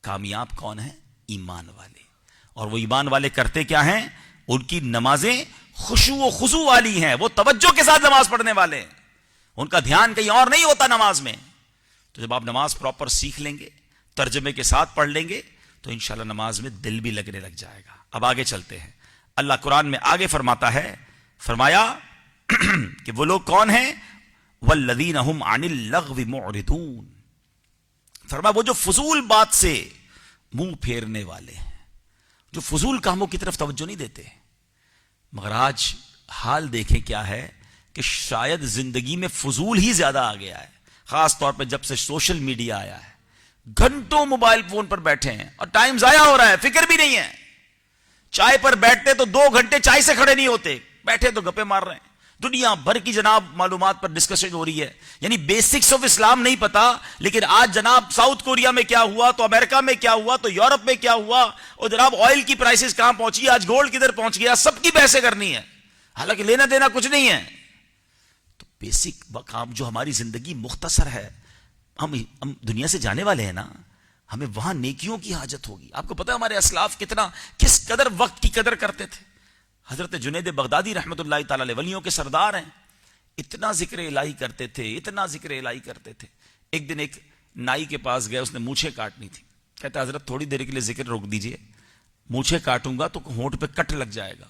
کامیاب کون ہے؟ ایمان والے، اور وہ ایمان والے کرتے کیا ہیں؟ ان کی نمازیں خشوع و خضوع والی ہیں، وہ توجہ کے ساتھ نماز پڑھنے والے ہیں، ان کا دھیان کہیں اور نہیں ہوتا نماز میں۔ تو جب آپ نماز پراپر سیکھ لیں گے، ترجمے کے ساتھ پڑھ لیں گے، تو انشاءاللہ نماز میں دل بھی لگنے لگ جائے گا۔ اب آگے چلتے ہیں، اللہ قرآن میں آگے فرماتا ہے، فرمایا کہ وہ لوگ کون ہیں؟ والذین هم عن اللغو معرضون، فرمایا وہ جو فضول بات سے منہ پھیرنے والے ہیں، جو فضول کاموں کی طرف توجہ نہیں دیتے۔ مگر آج حال دیکھیں کیا ہے کہ شاید زندگی میں فضول ہی زیادہ آ گیا ہے، خاص طور پہ جب سے سوشل میڈیا آیا ہے، گھنٹوں موبائل فون پر بیٹھے ہیں اور ٹائم ضائع ہو رہا ہے، فکر بھی نہیں ہے۔ چائے پر بیٹھتے تو 2 گھنٹے چائے سے کھڑے نہیں ہوتے، بیٹھے تو گپے مار رہے ہیں، دنیا بھر کی جناب معلومات پر ڈسکشن ہو رہی ہے، یعنی بیسکس آف اسلام نہیں پتا، لیکن آج جناب ساؤتھ کوریا میں کیا ہوا، تو امریکہ میں کیا ہوا، تو یورپ میں کیا ہوا، اور جناب آئل کی پرائسز کہاں پہنچی، آج گولڈ کدھر پہنچ گیا، سب کی بحثیں کرنی ہے، حالانکہ لینا دینا کچھ نہیں ہے۔ تو بیسک کام جو ہماری زندگی مختصر ہے، ہم دنیا سے جانے والے ہیں نا، ہمیں وہاں نیکیوں کی حاجت ہوگی۔ آپ کو پتا ہے ہمارے اسلاف کس قدر وقت کی قدر کرتے تھے؟ حضرت جنید بغدادی رحمت اللہ تعالی علیہ ولیوں کے سردار ہیں، اتنا ذکر الہی کرتے تھے، اتنا ذکر الہی کرتے تھے۔ ایک دن ایک نائی کے پاس گئے، اس نے مونچھیں کاٹنی تھی، کہتا حضرت تھوڑی دیر کے لیے ذکر روک دیجئے، مونچھیں کاٹوں گا تو ہونٹ پہ کٹ لگ جائے گا۔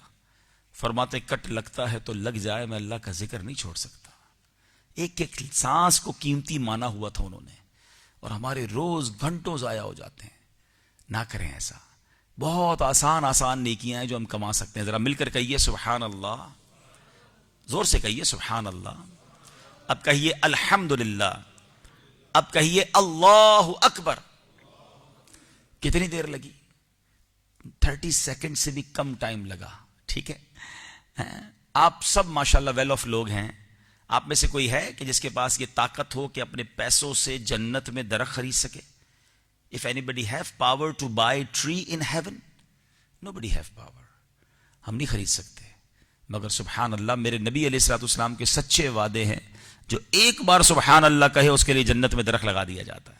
فرماتے کٹ لگتا ہے تو لگ جائے، میں اللہ کا ذکر نہیں چھوڑ سکتا۔ ایک ایک سانس کو قیمتی مانا ہوا تھا انہوں نے، اور ہمارے روز گھنٹوں ضائع ہو جاتے ہیں۔ نہ کریں ایسا، بہت آسان نیکیاں ہیں جو ہم کما سکتے ہیں۔ ذرا مل کر کہیے سبحان اللہ، زور سے کہیے سبحان اللہ، اب کہیے الحمدللہ، اب کہیے اللہ اکبر۔ کتنی دیر لگی؟ 30 سیکنڈ سے بھی کم ٹائم لگا، ٹھیک ہے؟ آپ سب ماشاءاللہ ویل آف لوگ ہیں، آپ میں سے کوئی ہے کہ جس کے پاس یہ طاقت ہو کہ اپنے پیسوں سے جنت میں درخت خرید سکے؟ If anybody have power to buy a tree in heaven? Nobody have power. ہم نہیں خرید سکتے، مگر سبحان اللہ میرے نبی علیہ الصلوۃ والسلام کے سچے وعدے ہیں، جو ایک بار سبحان اللہ کہے اس کے لیے جنت میں درخت لگا دیا جاتا ہے،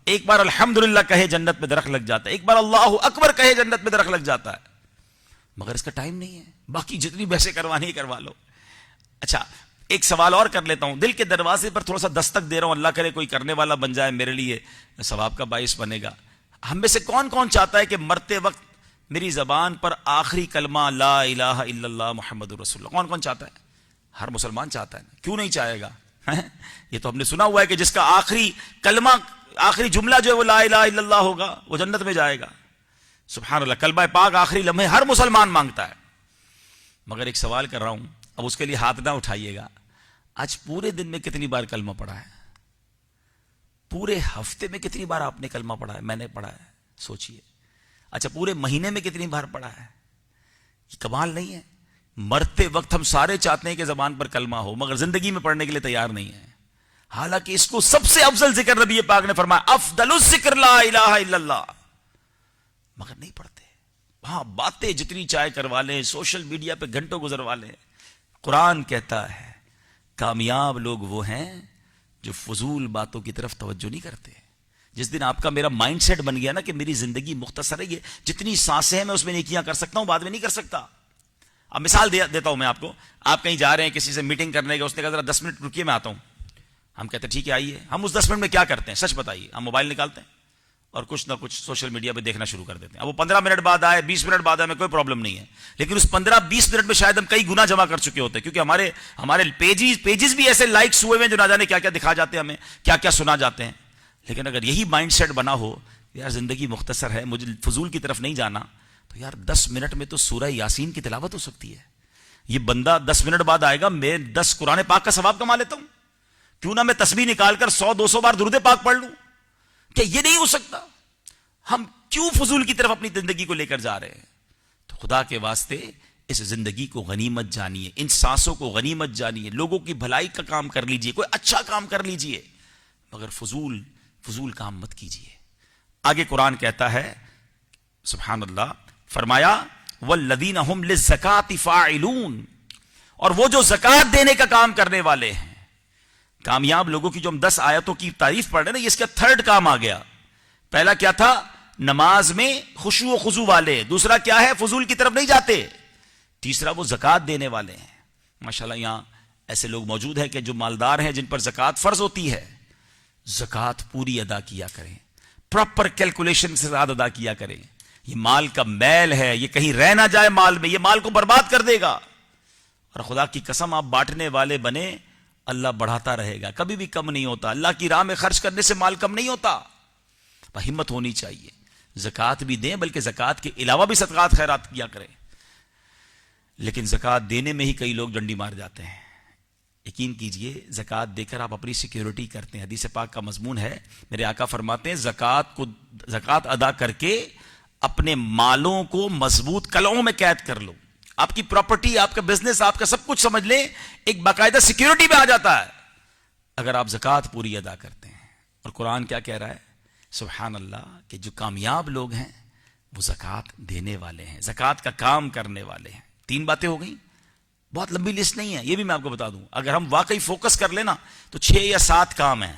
ایک بار الحمدللہ کہے جنت میں درخت لگ جاتا ہے، ایک بار اللہ اکبر کہے جنت میں درخت لگ جاتا ہے، مگر اس کا ٹائم نہیں ہے، باقی جتنی بحثیں کروانی کروا لو۔ اچھا ایک سوال اور کر لیتا ہوں، دل کے دروازے پر تھوڑا سا دستک دے رہا ہوں، اللہ کرے کوئی کرنے والا بن جائے، میرے لیے ثواب کا باعث بنے گا۔ ہم میں سے کون کون چاہتا ہے کہ مرتے وقت میری زبان پر آخری کلمہ لا الہ الا اللہ محمد رسول اللہ؟ کون کون چاہتا ہے؟ ہر مسلمان چاہتا ہے، کیوں نہیں چاہے گا؟ یہ تو ہم نے سنا ہوا ہے کہ جس کا آخری کلمہ، آخری جملہ جو ہے وہ لا الہ الا اللہ ہوگا وہ جنت میں جائے گا. سبحان اللہ، کلمہ پاک آخری لمحے ہر مسلمان مانگتا ہے. مگر ایک سوال کر رہا ہوں، اب اس کے لیے ہاتھ نہ اٹھائیے گا، آج پورے دن میں کتنی بار کلمہ پڑھا ہے؟ پورے ہفتے میں کتنی بار آپ نے کلمہ پڑھا ہے؟ میں نے پڑھا ہے، سوچئے. اچھا پورے مہینے میں کتنی بار پڑھا ہے؟ یہ کمال نہیں ہے؟ مرتے وقت ہم سارے چاہتے ہیں کہ زبان پر کلمہ ہو، مگر زندگی میں پڑھنے کے لیے تیار نہیں ہے. حالانکہ اس کو سب سے افضل ذکر نبی پاک نے فرمایا افضل الذکر لا الہ الا اللہ، مگر نہیں پڑھتے. ہاں باتیں جتنی چاہے کروا لیں، سوشل میڈیا پہ گھنٹوں گزروا لیں. قرآن کہتا ہے کامیاب لوگ وہ ہیں جو فضول باتوں کی طرف توجہ نہیں کرتے. جس دن آپ کا میرا مائنڈ سیٹ بن گیا نا کہ میری زندگی مختصر ہے، یہ جتنی سانسیں ہیں میں اس میں نیکیاں کر سکتا ہوں، بعد میں نہیں کر سکتا. اب مثال دیتا ہوں میں آپ کو. آپ کہیں جا رہے ہیں کسی سے میٹنگ کرنے کا، اس نے کہا ذرا 10 منٹ رکیے میں آتا ہوں. ہم کہتے ہیں ٹھیک ہے آئیے. ہم اس 10 منٹ میں کیا کرتے ہیں سچ بتائیے؟ ہم موبائل نکالتے ہیں اور کچھ نہ کچھ سوشل میڈیا پہ دیکھنا شروع کر دیتے ہیں. اب وہ 15 منٹ بعد آئے، 20 منٹ بعد آئے، میں کوئی پرابلم نہیں ہے. لیکن اس 15-20 منٹ میں شاید ہم کئی گنا جمع کر چکے ہوتے ہیں، کیونکہ ہمارے پیجز بھی ایسے لائکس ہوئے ہیں جو نہ جانے کیا کیا دکھا جاتے ہیں، ہمیں کیا کیا سنا جاتے ہیں. لیکن اگر یہی مائنڈ سیٹ بنا ہو یار زندگی مختصر ہے، مجھے فضول کی طرف نہیں جانا، تو یار 10 منٹ میں تو سورہ یاسین کی تلاوت ہو سکتی ہے. یہ بندہ 10 منٹ بعد آئے گا، میں 10 قرآن پاک کا ثواب کما لیتا ہوں. کیوں نہ میں تسبیح نکال کر 100-200 بار درود پاک پڑھ لوں؟ کیا یہ نہیں ہو سکتا؟ ہم کیوں فضول کی طرف اپنی زندگی کو لے کر جا رہے ہیں؟ تو خدا کے واسطے اس زندگی کو غنیمت جانیے، ان سانسوں کو غنیمت جانیے. لوگوں کی بھلائی کا کام کر لیجئے، کوئی اچھا کام کر لیجئے، مگر فضول کام مت کیجئے. آگے قرآن کہتا ہے سبحان اللہ، فرمایا والذین هم للزکاۃ فاعلون، اور وہ جو زکات دینے کا کام کرنے والے ہیں. کامیاب لوگوں کی جو ہم 10 آیتوں کی تعریف پڑھ رہے ہیں نا، یہ اس کا 3rd کام آ گیا. پہلا کیا تھا؟ نماز میں خشوع و خضوع والے. دوسرا کیا ہے؟ فضول کی طرف نہیں جاتے. تیسرا وہ زکات دینے والے ہیں. ماشاءاللہ یہاں ایسے لوگ موجود ہیں کہ جو مالدار ہیں، جن پر زکات فرض ہوتی ہے. زکات پوری ادا کیا کریں، پراپر کیلکولیشن سے زیادہ ادا کیا کریں. یہ مال کا میل ہے، یہ کہیں رہ نہ جائے مال میں، یہ مال کو برباد کر دے گا. اور خدا کی قسم آپ بانٹنے والے بنے، اللہ بڑھاتا رہے گا، کبھی بھی کم نہیں ہوتا. اللہ کی راہ میں خرچ کرنے سے مال کم نہیں ہوتا. ہمت ہونی چاہیے، زکات بھی دیں، بلکہ زکات کے علاوہ بھی صدقات خیرات کیا کریں. لیکن زکات دینے میں ہی کئی لوگ ڈنڈی مار جاتے ہیں. یقین کیجئے زکات دے کر آپ اپنی سیکیورٹی کرتے ہیں. حدیث پاک کا مضمون ہے، میرے آقا فرماتے ہیں زکات ادا کر کے اپنے مالوں کو مضبوط قلعوں میں قید کر لو. آپ کی پراپرٹی، آپ کا بزنس، آپ کا سب کچھ سمجھ لیں ایک باقاعدہ سیکیورٹی میں آ جاتا ہے اگر آپ زکات پوری ادا کرتے ہیں. اور قرآن کیا کہہ رہا ہے؟ سبحان اللہ، کہ جو کامیاب لوگ ہیں وہ زکات دینے والے ہیں، زکات کا کام کرنے والے ہیں. 3 باتیں ہو گئیں، بہت لمبی لسٹ نہیں ہے، یہ بھی میں آپ کو بتا دوں. اگر ہم واقعی فوکس کر لینا تو 6 یا 7 کام ہیں.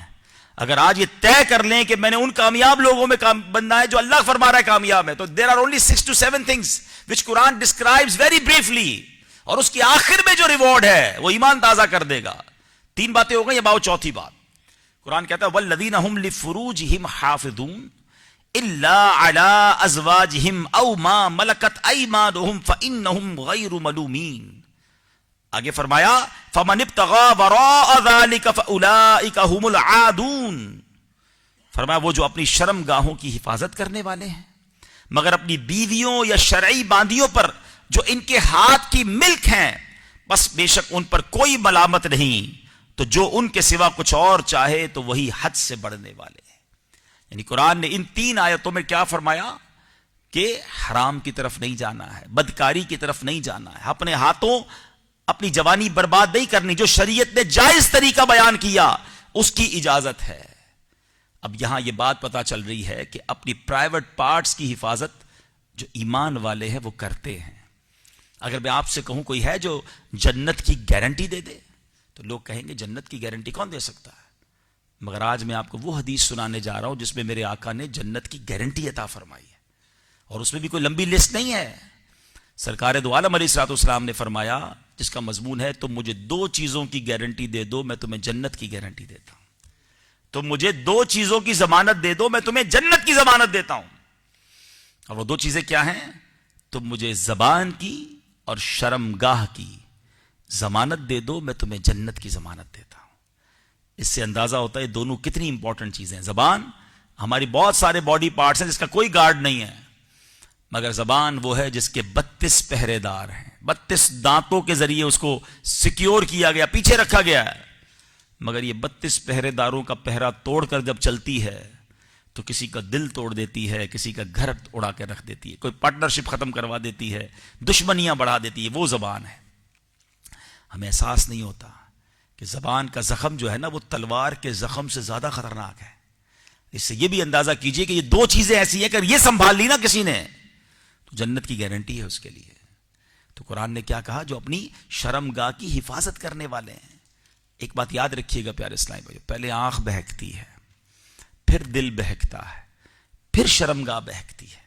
اگر آج یہ طے کر لیں کہ میں نے ان کامیاب لوگوں میں بننا ہے جو اللہ فرما رہا ہے کامیاب ہے، تو there are only 6 to 7 things which Quran describes very briefly. اور اس کی آخر میں جو ریوارڈ ہے وہ ایمان تازہ کر دے گا. 3 باتیں ہو گئی، اب آؤ چوتھی بات. قرآن کہتا ہے والذین هم لفروجہم حافظون الا علی ازواجہم او ما ملکت ایمانہم فانہم غیر ملومین. آگے فرمایا فمن ابتغى وراء ذلك فاولئک هم العادون. فرمایا وہ جو اپنی شرم گاہوں کی حفاظت کرنے والے ہیں مگر اپنی بیویوں یا شرعی باندیوں پر جو ان کے ہاتھ کی ملک ہیں، بس بے شک ان پر کوئی ملامت نہیں، تو جو ان کے سوا کچھ اور چاہے تو وہی حد سے بڑھنے والے ہیں. یعنی قرآن نے ان 3 آیتوں میں کیا فرمایا کہ حرام کی طرف نہیں جانا ہے، بدکاری کی طرف نہیں جانا ہے، اپنے ہاتھوں اپنی جوانی برباد نہیں کرنی. جو شریعت نے جائز طریقہ بیان کیا اس کی اجازت ہے. اب یہاں یہ بات پتا چل رہی ہے کہ اپنی پرائیویٹ پارٹس کی حفاظت جو ایمان والے ہیں وہ کرتے ہیں. اگر میں آپ سے کہوں کوئی ہے جو جنت کی گارنٹی دے دے تو لوگ کہیں گے جنت کی گارنٹی کون دے سکتا ہے؟ مگر آج میں آپ کو وہ حدیث سنانے جا رہا ہوں جس میں میرے آقا نے جنت کی گارنٹی عطا فرمائی ہے، اور اس میں بھی کوئی لمبی لسٹ نہیں ہے. سرکار دو عالم علیہ الصلوۃ والسلام نے فرمایا، جس کا مضمون ہے تم مجھے 2 چیزوں کی گارنٹی دے دو میں تمہیں جنت کی گارنٹی دیتا ہوں. تم مجھے 2 چیزوں کی ضمانت دے دو میں تمہیں جنت کی ضمانت دیتا ہوں. اور وہ 2 چیزیں کیا ہیں؟ تم مجھے زبان کی اور شرم گاہ کی ضمانت دے دو میں تمہیں جنت کی ضمانت دیتا ہوں. اس سے اندازہ ہوتا ہے دونوں کتنی امپورٹنٹ چیزیں ہیں. زبان ہماری بہت سارے باڈی پارٹس ہیں جس کا کوئی گارڈ نہیں ہے، مگر زبان وہ ہے جس کے 32 پہرے دار ہیں. 32 دانتوں کے ذریعے اس کو سیکیور کیا گیا، پیچھے رکھا گیا ہے. مگر یہ 32 پہرے داروں کا پہرا توڑ کر جب چلتی ہے تو کسی کا دل توڑ دیتی ہے، کسی کا گھر اڑا کے رکھ دیتی ہے، کوئی پارٹنرشپ ختم کروا دیتی ہے، دشمنیاں بڑھا دیتی ہے. وہ زبان ہے. ہمیں احساس نہیں ہوتا کہ زبان کا زخم جو ہے نا وہ تلوار کے زخم سے زیادہ خطرناک ہے. اس سے یہ بھی اندازہ کیجئے کہ یہ دو چیزیں ایسی ہیں کہ اگر یہ سنبھال لی نا کسی نے تو جنت کی گارنٹی ہے اس کے لیے. تو قرآن نے کیا کہا؟ جو اپنی شرمگاہ کی حفاظت کرنے والے ہیں. ایک بات یاد رکھیے گا پیارے اسلامی بھائیو، پہلے آنکھ بہکتی ہے، پھر دل بہکتا ہے، پھر شرمگاہ بہکتی ہے.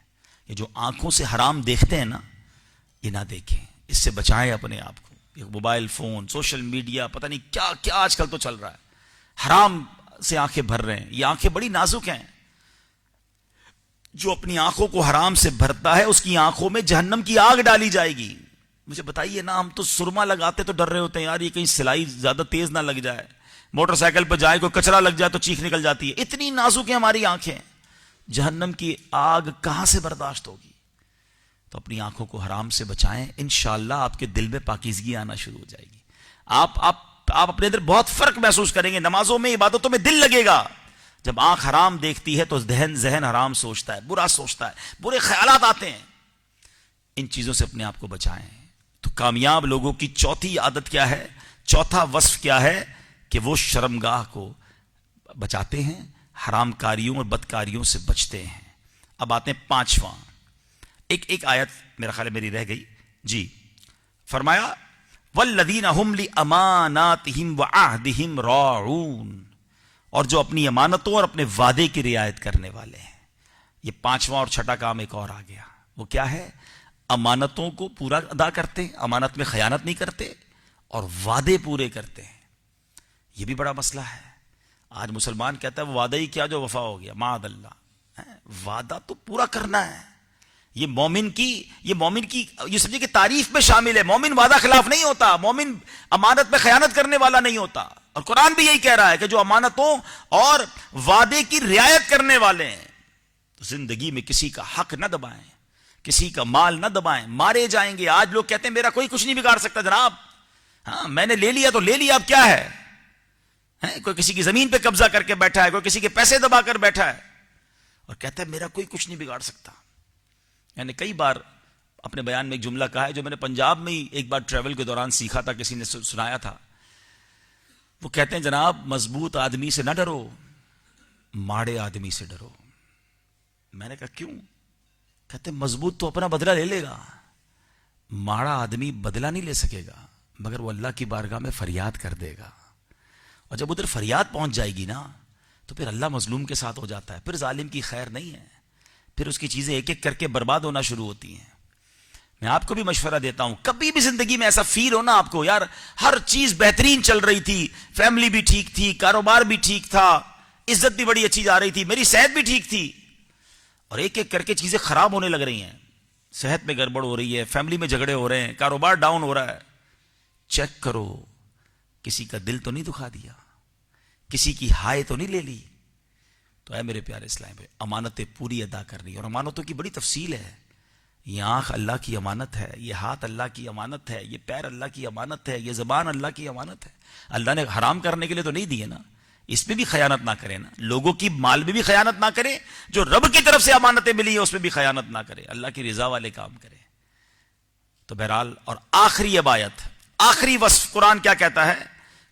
یہ جو آنکھوں سے حرام دیکھتے ہیں نا، یہ نہ دیکھیں، اس سے بچائیں اپنے آپ کو. یہ موبائل فون، سوشل میڈیا، پتہ نہیں کیا کیا آج کل تو چل رہا ہے، حرام سے آنکھیں بھر رہے ہیں. یہ آنکھیں بڑی نازک ہیں. جو اپنی آنکھوں کو حرام سے بھرتا ہے اس کی آنکھوں میں جہنم کی آگ ڈالی جائے گی. مجھے بتائیے نا، ہم تو سرما لگاتے تو ڈر رہے ہوتے ہیں یار یہ کہیں سلائی زیادہ تیز نہ لگ جائے، موٹر سائیکل پہ جائے کوئی کچرا لگ جائے تو چیخ نکل جاتی ہے. اتنی نازک ہیں ہماری آنکھیں، جہنم کی آگ کہاں سے برداشت ہوگی؟ تو اپنی آنکھوں کو حرام سے بچائیں، انشاءاللہ آپ کے دل میں پاکیزگی آنا شروع ہو جائے گی. آپ اپنے اندر بہت فرق محسوس کریں گے. نمازوں میں، عبادتوں میں دل لگے گا. جب آنکھ حرام دیکھتی ہے تو ذہن حرام سوچتا ہے، برا سوچتا ہے، برے خیالات آتے ہیں. ان چیزوں سے اپنے آپ کو بچائیں. تو کامیاب لوگوں کی چوتھی عادت کیا ہے؟ چوتھا وصف کیا ہے؟ کہ وہ شرمگاہ کو بچاتے ہیں، حرام کاریوں اور بدکاریوں سے بچتے ہیں. اب آتے ہیں پانچواں. ایک آیت میرا خیال ہے میری رہ گئی جی. فرمایا والذین هم لاماناتہم وعہدہم راعون، اور جو اپنی امانتوں اور اپنے وعدے کی رعایت کرنے والے ہیں. یہ پانچواں اور چھٹا کام ایک اور آ گیا. وہ کیا ہے؟ امانتوں کو پورا ادا کرتے ہیں، امانت میں خیانت نہیں کرتے، اور وعدے پورے کرتے ہیں. یہ بھی بڑا مسئلہ ہے. آج مسلمان کہتا ہے وہ وعدہ ہی کیا جو وفا ہو گیا. معاذ اللہ، وعدہ تو پورا کرنا ہے. یہ مومن کی یہ سمجھے کہ تعریف میں شامل ہے. مومن وعدہ خلاف نہیں ہوتا، مومن امانت میں خیانت کرنے والا نہیں ہوتا. اور قرآن بھی یہی کہہ رہا ہے کہ جو امانتوں اور وعدے کی رعایت کرنے والے ہیں تو زندگی میں کسی کا حق نہ دبائیں، کسی کا مال نہ دبائیں. مارے جائیں گے. آج لوگ کہتے ہیں میرا کوئی کچھ نہیں بگاڑ سکتا جناب، ہاں میں نے لے لیا تو لے لیا، اب کیا ہے؟ کوئی کسی کی زمین پہ قبضہ کر کے بیٹھا ہے، کوئی کسی کے پیسے دبا کر بیٹھا ہے اور کہتا ہے میرا کوئی کچھ نہیں بگاڑ سکتا. یعنی کئی بار اپنے بیان میں ایک جملہ کہا ہے جو میں نے پنجاب میں ہی ایک بار ٹریول کے دوران سیکھا تھا، کسی نے سنایا تھا. وہ کہتے ہیں جناب مضبوط آدمی سے نہ ڈرو، ماڑے آدمی سے ڈرو. میں نے کہا کیوں؟ کہتے ہیں مضبوط تو اپنا بدلہ لے لے گا، ماڑا آدمی بدلہ نہیں لے سکے گا، مگر وہ اللہ کی بارگاہ میں فریاد کر دے گا. اور جب ادھر فریاد پہنچ جائے گی نا تو پھر اللہ مظلوم کے ساتھ ہو جاتا ہے. پھر ظالم کی خیر نہیں ہے، پھر اس کی چیزیں ایک ایک کر کے برباد ہونا شروع ہوتی ہیں. میں آپ کو بھی مشورہ دیتا ہوں، کبھی بھی زندگی میں ایسا فیل ہو نا آپ کو یار ہر چیز بہترین چل رہی تھی، فیملی بھی ٹھیک تھی، کاروبار بھی ٹھیک تھا، عزت بھی بڑی اچھی جا رہی تھی، میری صحت بھی ٹھیک تھی، اور ایک ایک کر کے چیزیں خراب ہونے لگ رہی ہیں. صحت میں گڑبڑ ہو رہی ہے، فیملی میں جھگڑے ہو رہے ہیں، کاروبار ڈاؤن ہو رہا ہے. چیک کرو کسی کا دل تو نہیں دکھا دیا، کسی کی ہائے تو نہیں لے لی. تو اے میرے پیارے اسلام بھائی، امانتیں پوری ادا کر رہی. اور امانتوں کی بڑی تفصیل ہے. یہ آنکھ اللہ کی امانت ہے، یہ ہاتھ اللہ کی امانت ہے، یہ پیر اللہ کی امانت ہے، یہ زبان اللہ کی امانت ہے. اللہ نے حرام کرنے کے لیے تو نہیں دیے نا، اس میں بھی خیانت نہ کرے نا، لوگوں کی مال میں بھی خیانت نہ کرے، جو رب کی طرف سے امانتیں ملی ہیں اس میں بھی خیانت نہ کرے، اللہ کی رضا والے کام کرے. تو بہرحال، اور آخری آیت، آخری وصف قرآن کیا کہتا ہے؟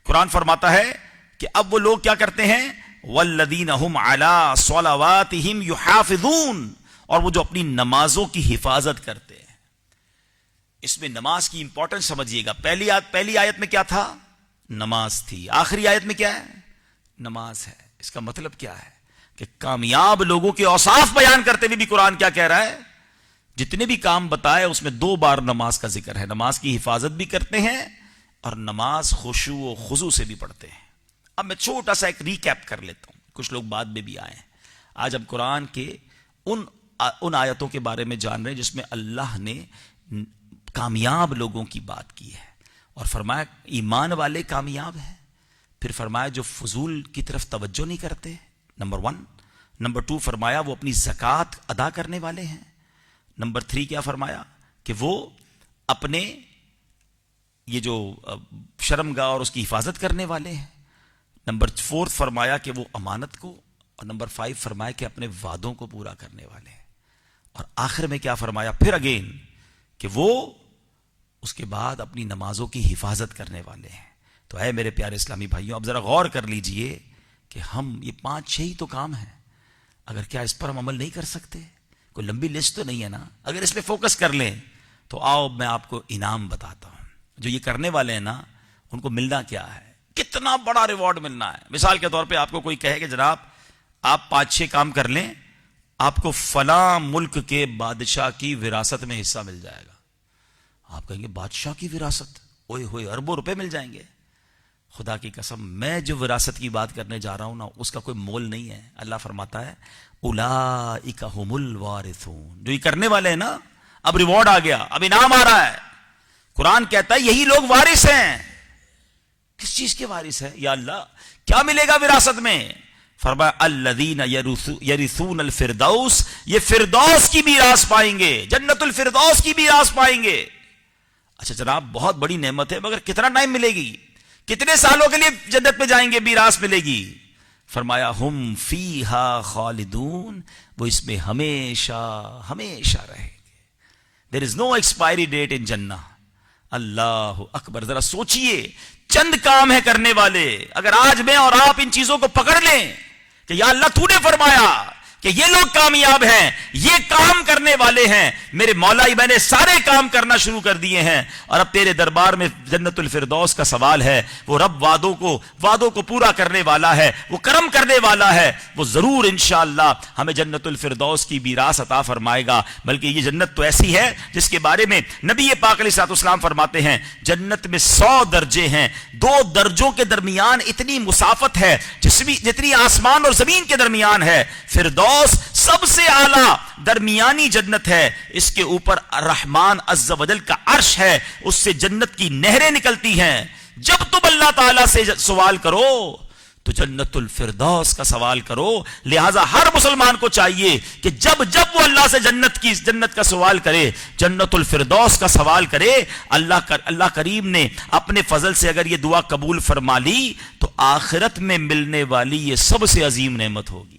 قرآن فرماتا ہے کہ اب وہ لوگ کیا کرتے ہیں؟ والذین هم علی صلواتہم یحافظون، اور وہ جو اپنی نمازوں کی حفاظت کرتے ہیں. اس میں نماز کی امپورٹنس سمجھیے گا. پہلی آیت میں کیا تھا؟ نماز تھی. آخری آیت میں کیا ہے؟ نماز ہے. اس کا مطلب کیا ہے؟ کہ کامیاب لوگوں کے اوصاف بیان کرتے ہوئے بھی قرآن کیا کہہ رہا ہے؟ جتنے بھی کام بتائے اس میں 2 بار نماز کا ذکر ہے. نماز کی حفاظت بھی کرتے ہیں اور نماز خشوع و خضوع سے بھی پڑھتے ہیں. اب میں چھوٹا سا ایک ریکیپ کر لیتا ہوں، کچھ لوگ بعد میں بھی آئے ہیں. آج ہم قرآن کے ان آیتوں کے بارے میں جان رہے ہیں جس میں اللہ نے کامیاب لوگوں کی بات کی ہے اور فرمایا ایمان والے کامیاب ہیں. پھر فرمایا جو فضول کی طرف توجہ نہیں کرتے، نمبر 1. نمبر 2 فرمایا وہ اپنی زکوٰۃ ادا کرنے والے ہیں. نمبر 3 کیا فرمایا کہ وہ اپنے یہ جو شرمگاہ اور اس کی حفاظت کرنے والے ہیں. نمبر 4 فرمایا کہ وہ امانت کو، اور نمبر 5 فرمایا کہ اپنے وعدوں کو پورا کرنے والے ہیں. اور آخر میں کیا فرمایا پھر اگین کہ وہ اس کے بعد اپنی نمازوں کی حفاظت کرنے والے ہیں. تو اے میرے پیارے اسلامی بھائیوں، اب ذرا غور کر لیجئے کہ ہم یہ 5-6 ہی تو کام ہیں، اگر کیا اس پر ہم عمل نہیں کر سکتے؟ کوئی لمبی لسٹ تو نہیں ہے نا. اگر اس پہ فوکس کر لیں تو آؤ میں آپ کو انعام بتاتا ہوں. جو یہ کرنے والے ہیں نا ان کو ملنا کیا ہے، کتنا بڑا ریوارڈ ملنا ہے. مثال کے طور پہ آپ کو کوئی کہے کہ جناب آپ 5-6 کام کر لیں، آپ کو فلاں ملک کے بادشاہ کی وراثت میں حصہ مل جائے گا. آپ کہیں گے بادشاہ کی وراثت، اوئے ہوئے اربوں روپے مل جائیں گے. خدا کی قسم میں جو وراثت کی بات کرنے جا رہا ہوں نا اس کا کوئی مول نہیں ہے. اللہ فرماتا ہے اولئک ھم الوارثون. جو یہ کرنے والے ہیں نا، اب ریوارڈ آ گیا، اب انعام آ رہا ہے. قرآن کہتا ہے یہی لوگ وارث ہیں. کس چیز کے وارث ہیں یا اللہ؟ کیا ملے گا وراثت میں؟ فرمایا الذین یرثون الفردوس، یہ فردوس کی میراث پائیں گے، جنت الفردوس کی میراث پائیں گے. اچھا جناب بہت بڑی نعمت ہے، مگر کتنا ٹائم ملے گی؟ کتنے سالوں کے لیے جنت میں جائیں گے، میراث ملے گی؟ فرمایا ہم فیہا خالدون، وہ اس میں ہمیشہ ہمیشہ رہیں گے. دیر از نو ایکسپائری ڈیٹ ان جنہ. اللہ اکبر. ذرا سوچئے، چند کام ہے کرنے والے. اگر آج میں اور آپ ان چیزوں کو پکڑ لیں کہ یا اللہ تو نے فرمایا کہ یہ لوگ کامیاب ہیں، یہ کام کرنے والے ہیں، میرے مولا میں نے سارے کام کرنا شروع کر دیے ہیں، اور اب تیرے دربار میں جنت الفردوس کا سوال ہے. وہ رب وعدوں کو پورا کرنے والا ہے، وہ کرم کرنے والا ہے. وہ ضرور انشاءاللہ ہمیں جنت الفردوس کی میراث عطا فرمائے گا. بلکہ یہ جنت تو ایسی ہے جس کے بارے میں نبی پاک علیہ الصلوۃ والسلام فرماتے ہیں جنت میں 100 درجے ہیں، 2 درجوں کے درمیان اتنی مسافت ہے جتنی آسمان اور زمین کے درمیان ہے. فردوس سب سے اعلیٰ درمیانی جنت ہے، اس کے اوپر الرحمن عز و جل کا عرش ہے، اس سے جنت کی نہریں نکلتی ہیں. جب تم اللہ تعالیٰ سے سوال کرو تو جنت الفردوس کا سوال کرو. لہذا ہر مسلمان کو چاہیے کہ جب وہ اللہ سے جنت کا سوال کرے، جنت الفردوس کا سوال کرے، اللہ کریم نے اپنے فضل سے اگر یہ دعا قبول فرما لی تو آخرت میں ملنے والی یہ سب سے عظیم نعمت ہوگی.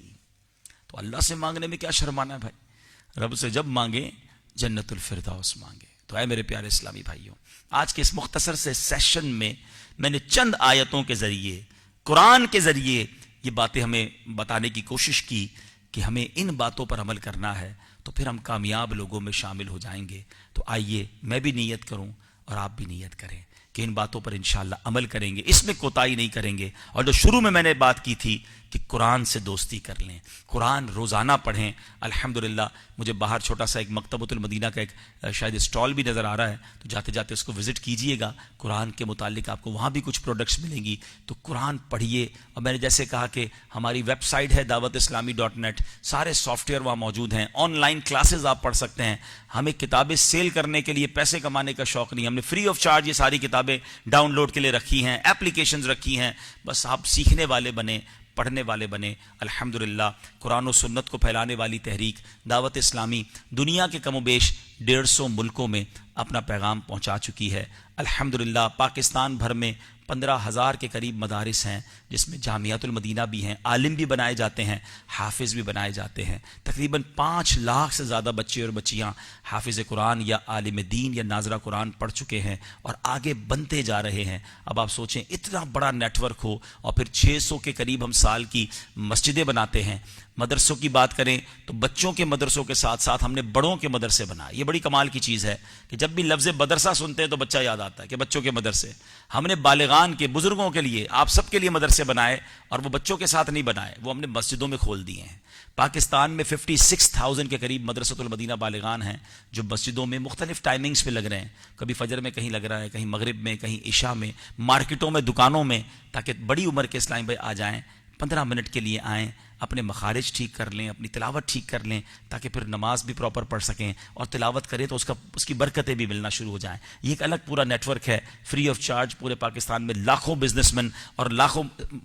تو اللہ سے مانگنے میں کیا شرمانا ہے بھائی؟ رب سے جب مانگیں جنت الفردوس مانگیں. تو اے میرے پیارے اسلامی بھائیوں، آج کے اس مختصر سے سیشن میں نے چند آیتوں کے ذریعے، قرآن کے ذریعے یہ باتیں ہمیں بتانے کی کوشش کی کہ ہمیں ان باتوں پر عمل کرنا ہے تو پھر ہم کامیاب لوگوں میں شامل ہو جائیں گے. تو آئیے میں بھی نیت کروں اور آپ بھی نیت کریں کہ ان باتوں پر انشاءاللہ عمل کریں گے، اس میں کوتاہی نہیں کریں گے. اور جو شروع میں نے بات کی تھی کہ قرآن سے دوستی کر لیں، قرآن روزانہ پڑھیں. الحمدللہ مجھے باہر چھوٹا سا ایک مکتبۃ المدینہ کا ایک شاید اسٹال بھی نظر آ رہا ہے، تو جاتے جاتے اس کو وزٹ کیجئے گا. قرآن کے متعلق آپ کو وہاں بھی کچھ پروڈکٹس ملیں گی. تو قرآن پڑھیے. اور میں نے جیسے کہا کہ ہماری ویب سائٹ ہے dawatIslami.net، سارے سافٹ ویئر وہاں موجود ہیں. آن لائن کلاسز آپ پڑھ سکتے ہیں. ہمیں کتابیں سیل کرنے کے لیے، پیسے کمانے کا شوق نہیں. ہم نے فری آف چارج یہ ساری کتابیں ڈاؤن لوڈ کے لیے رکھی ہیں، ایپلیکیشنز رکھی ہیں. بس آپ سیکھنے والے بنے، پڑھنے والے بنے. الحمدللہ قرآن و سنت کو پھیلانے والی تحریک دعوت اسلامی دنیا کے کم و بیش 150 ملکوں میں اپنا پیغام پہنچا چکی ہے. الحمدللہ پاکستان بھر میں 15,000 کے قریب مدارس ہیں، جس میں جامعۃ المدینہ بھی ہیں، عالم بھی بنائے جاتے ہیں، حافظ بھی بنائے جاتے ہیں. تقریباً 5 لاکھ سے زیادہ بچے اور بچیاں حافظ قرآن یا عالم دین یا ناظرہ قرآن پڑھ چکے ہیں اور آگے بنتے جا رہے ہیں. اب آپ سوچیں اتنا بڑا نیٹ ورک ہو اور پھر 600 کے قریب ہم سال کی مسجدیں بناتے ہیں. مدرسوں کی بات کریں تو بچوں کے مدرسوں کے ساتھ ساتھ ہم نے بڑوں کے مدرسے بنائے. یہ بڑی کمال کی چیز ہے کہ جب بھی لفظ مدرسہ سنتے ہیں تو بچہ یاد آتا ہے کہ بچوں کے مدرسے. ہم نے بالغان کے، بزرگوں کے لیے، آپ سب کے لیے مدرسے بنائے، اور وہ بچوں کے ساتھ نہیں بنائے، وہ ہم نے مسجدوں میں کھول دیے ہیں. پاکستان میں 56,000 کے قریب مدرسۃ المدینہ بالغان ہیں جو مسجدوں میں مختلف ٹائمنگز پہ لگ رہے ہیں. کبھی فجر میں کہیں لگ رہا ہے، کہیں مغرب میں، کہیں عشاء میں، مارکیٹوں میں، دکانوں میں، تاکہ بڑی عمر کے اسلامی بھائی آ جائیں، 15 منٹ کے لیے آئیں، اپنے مخارج ٹھیک کر لیں، اپنی تلاوت ٹھیک کر لیں، تاکہ پھر نماز بھی پراپر پڑھ سکیں، اور تلاوت کریں تو اس کی برکتیں بھی ملنا شروع ہو جائیں۔ یہ ایک الگ پورا نیٹ ورک ہے، فری آف چارج، پورے پاکستان میں لاکھوں بزنس مین اور لاکھوں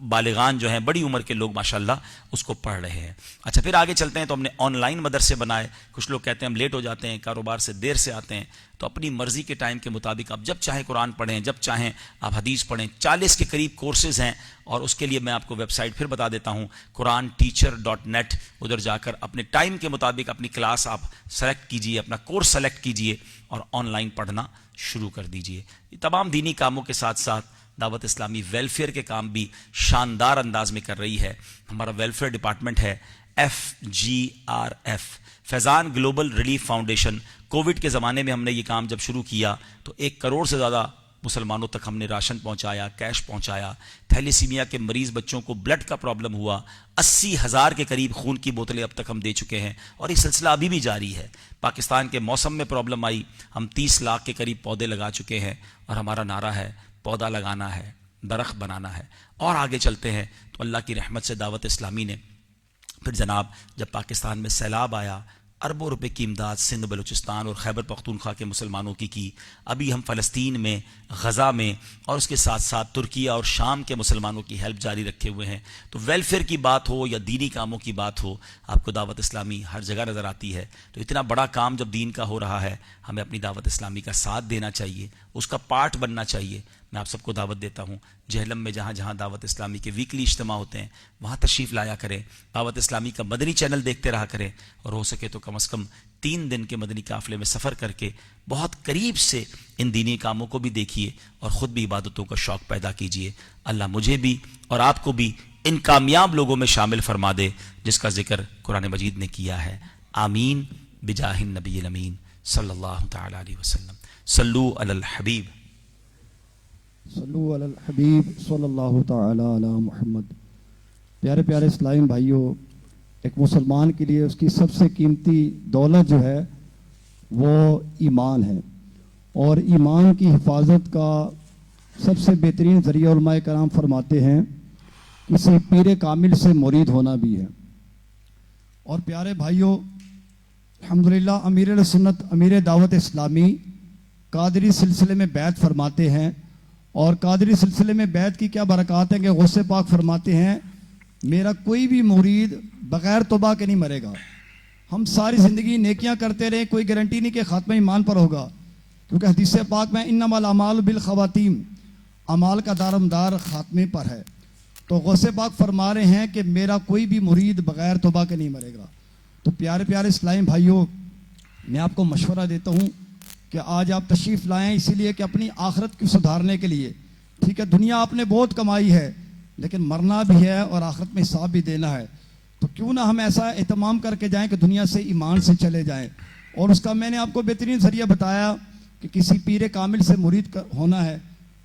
بالغان جو ہیں، بڑی عمر کے لوگ ماشاءاللہ اس کو پڑھ رہے ہیں۔ اچھا پھر آگے چلتے ہیں، تو ہم نے آن لائن مدرسے بنائے۔ کچھ لوگ کہتے ہیں ہم لیٹ ہو جاتے ہیں، کاروبار سے دیر سے آتے ہیں، تو اپنی مرضی کے ٹائم کے مطابق آپ جب چاہیں قرآن پڑھیں، جب چاہیں آپ حدیث پڑھیں۔ 40 کے قریب کورسز ہیں، اور اس کے لیے میں آپ کو ویب سائٹ پھر بتا دیتا ہوں، QuranTeacher.net۔ ادھر جا کر اپنے ٹائم کے مطابق اپنی کلاس آپ سلیکٹ کیجئے، اپنا کورس سلیکٹ کیجئے اور آن لائن پڑھنا شروع کر دیجئے۔ یہ تمام دینی کاموں کے ساتھ ساتھ دعوت اسلامی ویلفیئر کے کام بھی شاندار انداز میں کر رہی ہے۔ ہمارا ویلفیئر ڈپارٹمنٹ ہے FGRF، فیضان گلوبل ریلیف فاؤنڈیشن۔ کووڈ کے زمانے میں ہم نے یہ کام جب شروع کیا تو 1 کروڑ سے زیادہ مسلمانوں تک ہم نے راشن پہنچایا، کیش پہنچایا۔ تھیلیسیمیا کے مریض بچوں کو بلڈ کا پرابلم ہوا، 80,000 کے قریب خون کی بوتلیں اب تک ہم دے چکے ہیں، اور یہ سلسلہ ابھی بھی جاری ہے۔ پاکستان کے موسم میں پرابلم آئی، ہم 30 لاکھ کے قریب پودے لگا چکے ہیں، اور ہمارا نعرہ ہے پودا لگانا ہے، درخت بنانا ہے۔ اور آگے چلتے ہیں تو اللہ کی رحمت سے دعوت اسلامی نے پھر جناب جب پاکستان میں سیلاب آیا، اربوں روپے کی امداد سندھ، بلوچستان اور خیبر پختونخوا کے مسلمانوں کی۔ ابھی ہم فلسطین میں، غزہ میں، اور اس کے ساتھ ساتھ ترکیہ اور شام کے مسلمانوں کی ہیلپ جاری رکھے ہوئے ہیں۔ تو ویلفیئر کی بات ہو یا دینی کاموں کی بات ہو، آپ کو دعوت اسلامی ہر جگہ نظر آتی ہے۔ تو اتنا بڑا کام جب دین کا ہو رہا ہے، ہمیں اپنی دعوت اسلامی کا ساتھ دینا چاہیے، اس کا پارٹ بننا چاہیے۔ میں آپ سب کو دعوت دیتا ہوں، جہلم میں جہاں جہاں دعوت اسلامی کے ویکلی اجتماع ہوتے ہیں وہاں تشریف لایا کریں، دعوت اسلامی کا مدنی چینل دیکھتے رہا کریں، اور ہو سکے تو کم از کم 3 دن کے مدنی قافلے میں سفر کر کے بہت قریب سے ان دینی کاموں کو بھی دیکھیے، اور خود بھی عبادتوں کا شوق پیدا کیجیے۔ اللہ مجھے بھی اور آپ کو بھی ان کامیاب لوگوں میں شامل فرما دے جس کا ذکر قرآن مجید نے کیا ہے۔ آمین بجاہ النبی الامین صلی اللہ تعالی علیہ وسلم۔ صلو علی الحبیب، صلو علی الحبیب صلی اللہ تعالی علی محمد۔ پیارے پیارے اسلام بھائیوں، ایک مسلمان کے لیے اس کی سب سے قیمتی دولت جو ہے وہ ایمان ہے، اور ایمان کی حفاظت کا سب سے بہترین ذریعہ علماء کرام فرماتے ہیں کسی پیر کامل سے مرید ہونا بھی ہے۔ اور پیارے بھائیوں، الحمدللہ امیر السنت امیر دعوت اسلامی قادری سلسلے میں بیعت فرماتے ہیں، اور قادری سلسلے میں بیعت کی کیا برکات ہیں کہ غوث پاک فرماتے ہیں میرا کوئی بھی مرید بغیر توبہ کے نہیں مرے گا۔ ہم ساری زندگی نیکیاں کرتے رہے، کوئی گارنٹی نہیں کہ خاتمہ ایمان پر ہوگا، کیونکہ حدیث پاک میں انما الاعمال بالخواتیم، اعمال کا دارمدار خاتمے پر ہے۔ تو غوث پاک فرما رہے ہیں کہ میرا کوئی بھی مرید بغیر توبہ کے نہیں مرے گا۔ تو پیارے پیارے اسلامی بھائیوں، میں آپ کو مشورہ دیتا ہوں کہ آج آپ تشریف لائیں، اسی لیے کہ اپنی آخرت کو سدھارنے کے لیے۔ ٹھیک ہے، دنیا آپ نے بہت کمائی ہے، لیکن مرنا بھی ہے اور آخرت میں حساب بھی دینا ہے، تو کیوں نہ ہم ایسا اہتمام کر کے جائیں کہ دنیا سے ایمان سے چلے جائیں۔ اور اس کا میں نے آپ کو بہترین ذریعہ بتایا کہ کسی پیر کامل سے مرید ہونا ہے،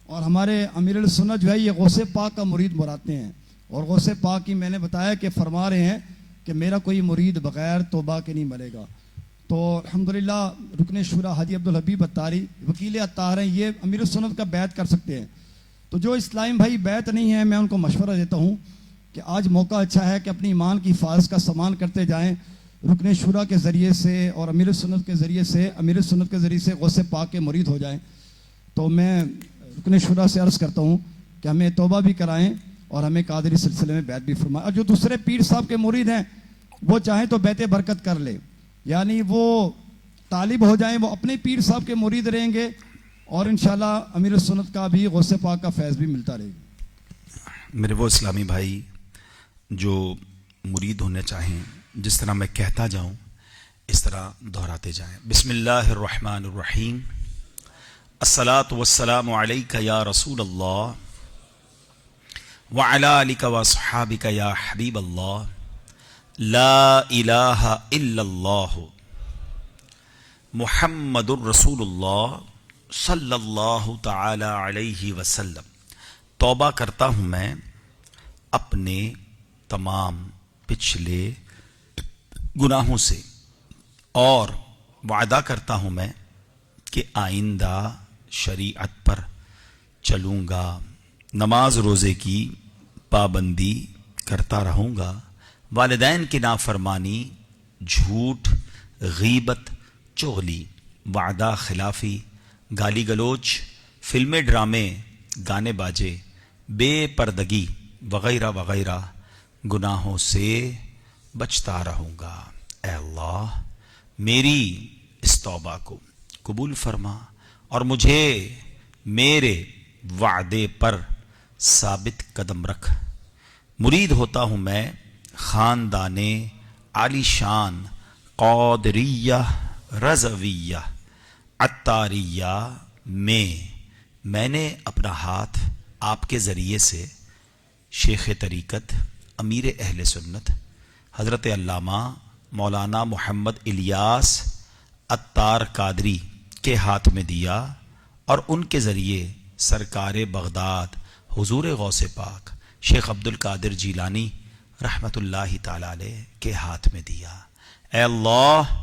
اور ہمارے امیر السنت جو ہے یہ غوث پاک کا مرید مراتے ہیں، اور غوث پاک کی میں نے بتایا کہ فرما رہے ہیں کہ میرا کوئی مرید بغیر توبہ کے نہیں مرے گا۔ تو الحمدللہ رکن شورا حاجی عبدالحبیب اتاری وکیل اتار ہیں، یہ امیر السنت کا بیعت کر سکتے ہیں۔ تو جو اسلام بھائی بیعت نہیں ہے، میں ان کو مشورہ دیتا ہوں کہ آج موقع اچھا ہے کہ اپنی ایمان کی حفاظت کا سامان کرتے جائیں، رکن شورا کے ذریعے سے اور امیر السنت کے ذریعے سے، امیر السنت کے ذریعے سے غوث پاک کے مرید ہو جائیں۔ تو میں رکن شورا سے عرض کرتا ہوں کہ ہمیں توبہ بھی کرائیں اور ہمیں قادری سلسلے میں بیعت بھی فرمائیں۔ اور جو دوسرے پیر صاحب کے مرید ہیں وہ چاہیں تو بیعت برکت کر لے، یعنی وہ طالب ہو جائیں، وہ اپنے پیر صاحب کے مرید رہیں گے، اور انشاءاللہ امیر السنت کا بھی غوث پاک کا فیض بھی ملتا رہے گا۔ میرے وہ اسلامی بھائی جو مرید ہونے چاہیں، جس طرح میں کہتا جاؤں اس طرح دہراتے جائیں۔ بسم اللہ الرحمن الرحیم، الصلاۃ والسلام علیک یا رسول اللہ وعلی آلک واصحابک یا حبیب اللہ، لا الہ الا اللہ محمد الرسول اللہ صلی اللہ تعالی علیہ وسلم۔ توبہ کرتا ہوں میں اپنے تمام پچھلے گناہوں سے، اور وعدہ کرتا ہوں میں کہ آئندہ شریعت پر چلوں گا، نماز روزے کی پابندی کرتا رہوں گا، والدین کی نافرمانی، جھوٹ، غیبت، چغلی، وعدہ خلافی، گالی گلوچ، فلمیں ڈرامے، گانے باجے، بے پردگی وغیرہ وغیرہ گناہوں سے بچتا رہوں گا۔ اے اللہ میری اس توبہ کو قبول فرما اور مجھے میرے وعدے پر ثابت قدم رکھ۔ مرید ہوتا ہوں میں خاندان عالی شان قادریہ رضویہ عطاریہ میں نے اپنا ہاتھ آپ کے ذریعے سے شیخ طریقت امیر اہل سنت حضرت علامہ مولانا محمد الیاس عطار قادری کے ہاتھ میں دیا اور ان کے ذریعے سرکار بغداد حضور غوث پاک شیخ عبد القادر جیلانی رحمت اللہ تعالی علیہ کے ہاتھ میں دیا۔ اے اللہ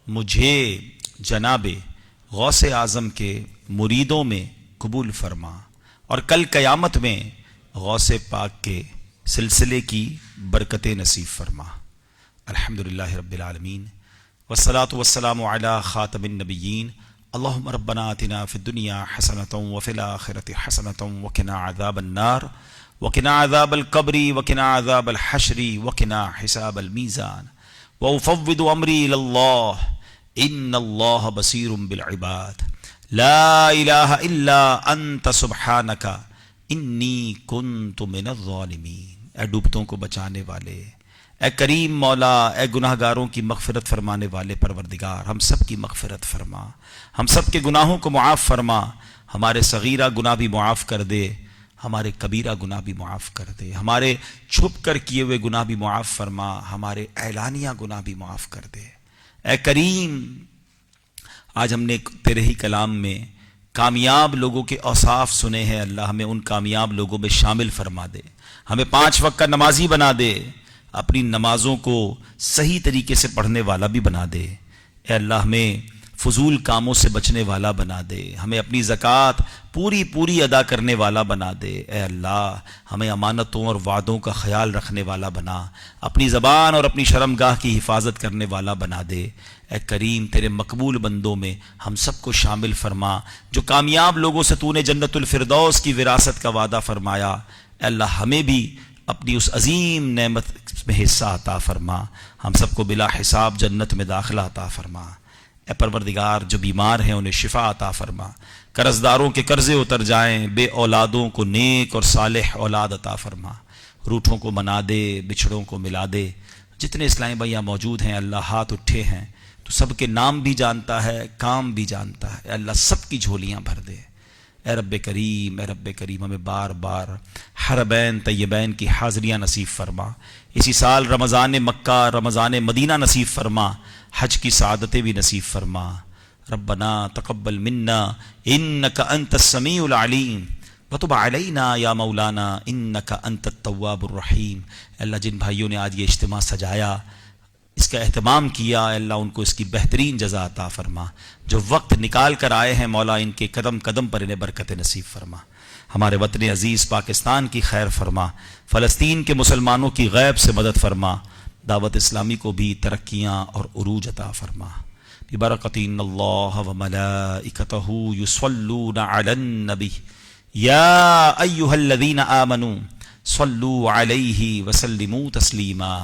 مجھے جناب غوث اعظم کے مریدوں میں قبول فرما اور کل قیامت میں غوث پاک کے سلسلے کی برکتیں نصیب فرما۔ الحمدللہ رب العالمین والصلاة والسلام علی خاتم النبیین۔ اللہم ربنا آتنا فی الدنیا حسنة وفی الآخرة حسنة وقنا عذاب النار وقنا عذاب القبر وقنا عذاب الحشر وقنا حساب المیزان وافوض امری الی اللہ ان اللہ بصیر بالعباد لا الہ الا انت سبحانک انی کنت من الظالمین۔ اے ڈوبتوں کو بچانے والے، اے کریم مولا، اے گناہ گاروں کی مغفرت فرمانے والے پروردگار، ہم سب کی مغفرت فرما، ہم سب کے گناہوں کو معاف فرما، ہمارے صغیرہ گناہ بھی معاف کر دے، ہمارے کبیرہ گناہ بھی معاف کر دے، ہمارے چھپ کر کیے ہوئے گناہ بھی معاف فرما، ہمارے اعلانیہ گناہ بھی معاف کر دے۔ اے کریم آج ہم نے تیرے ہی کلام میں کامیاب لوگوں کے اوصاف سنے ہیں، اللہ ہمیں ان کامیاب لوگوں میں شامل فرما دے، ہمیں 5 وقت کا نمازی بنا دے، اپنی نمازوں کو صحیح طریقے سے پڑھنے والا بھی بنا دے۔ اے اللہ ہمیں فضول کاموں سے بچنے والا بنا دے، ہمیں اپنی زکوٰۃ پوری ادا کرنے والا بنا دے۔ اے اللہ ہمیں امانتوں اور وعدوں کا خیال رکھنے والا بنا، اپنی زبان اور اپنی شرمگاہ کی حفاظت کرنے والا بنا دے۔ اے کریم تیرے مقبول بندوں میں ہم سب کو شامل فرما، جو کامیاب لوگوں سے تو نے جنت الفردوس کی وراثت کا وعدہ فرمایا۔ اے اللہ ہمیں بھی اپنی اس عظیم نعمت میں حصہ عطا فرما، ہم سب کو بلا حساب جنت میں داخلہ عطا فرما۔ اے پروردگار جو بیمار ہیں انہیں شفا عطا فرما، قرض داروں کے قرضے اتر جائیں، بے اولادوں کو نیک اور صالح اولاد عطا فرما، روٹھوں کو منا دے، بچھڑوں کو ملا دے۔ جتنے اسلامی بھائیاں موجود ہیں اللہ ہاتھ اٹھے ہیں، تو سب کے نام بھی جانتا ہے، کام بھی جانتا ہے۔ اے اللہ سب کی جھولیاں بھر دے۔ اے رب کریم ہمیں بار بار حرمین طیبین کی حاضریاں نصیب فرما، اسی سال رمضان مکہ رمضان مدینہ نصیب فرما، حج کی سعادتیں بھی نصیب فرما۔ ربنا تقبل منا انک انت السمیع العلیم وتب علینا یا مولانا انک انت التواب الرحیم۔ اللہ جن بھائیوں نے آج یہ اجتماع سجایا، اس کا اہتمام کیا، اے اللہ ان کو اس کی بہترین جزا عطا فرما، جو وقت نکال کر آئے ہیں مولا ان کے قدم قدم پر انہیں برکت نصیب فرما۔ ہمارے وطن عزیز پاکستان کی خیر فرما، فلسطین کے مسلمانوں کی غیب سے مدد فرما، دعوت اسلامی کو بھی ترقیاں اور عروج عطا فرما۔ ببرکۃ ان اللہ وملائکتہ یصلون علی النبی یا ایھا الذین آمنوا صلوا علیہ وسلموا تسلیما۔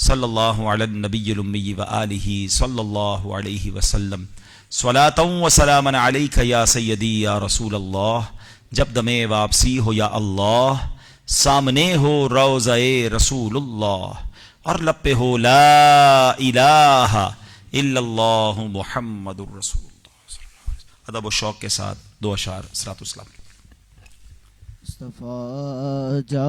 صلی اللہ علی النبی الامی وآلہ صلی اللہ علیہ وسلم۔ صلاۃ و سلاما علیک یا سیدی یا رسول اللہ۔ جب دم واپسی ہو یا اللہ، سامنے ہو روضہ رسول اللہ، اور لب پہ ہو لا الہ الا اللہ محمد الرسول اللہ۔ ادب و شوق کے ساتھ 2 اشعار صلاۃ والسلام۔ مصطفیٰ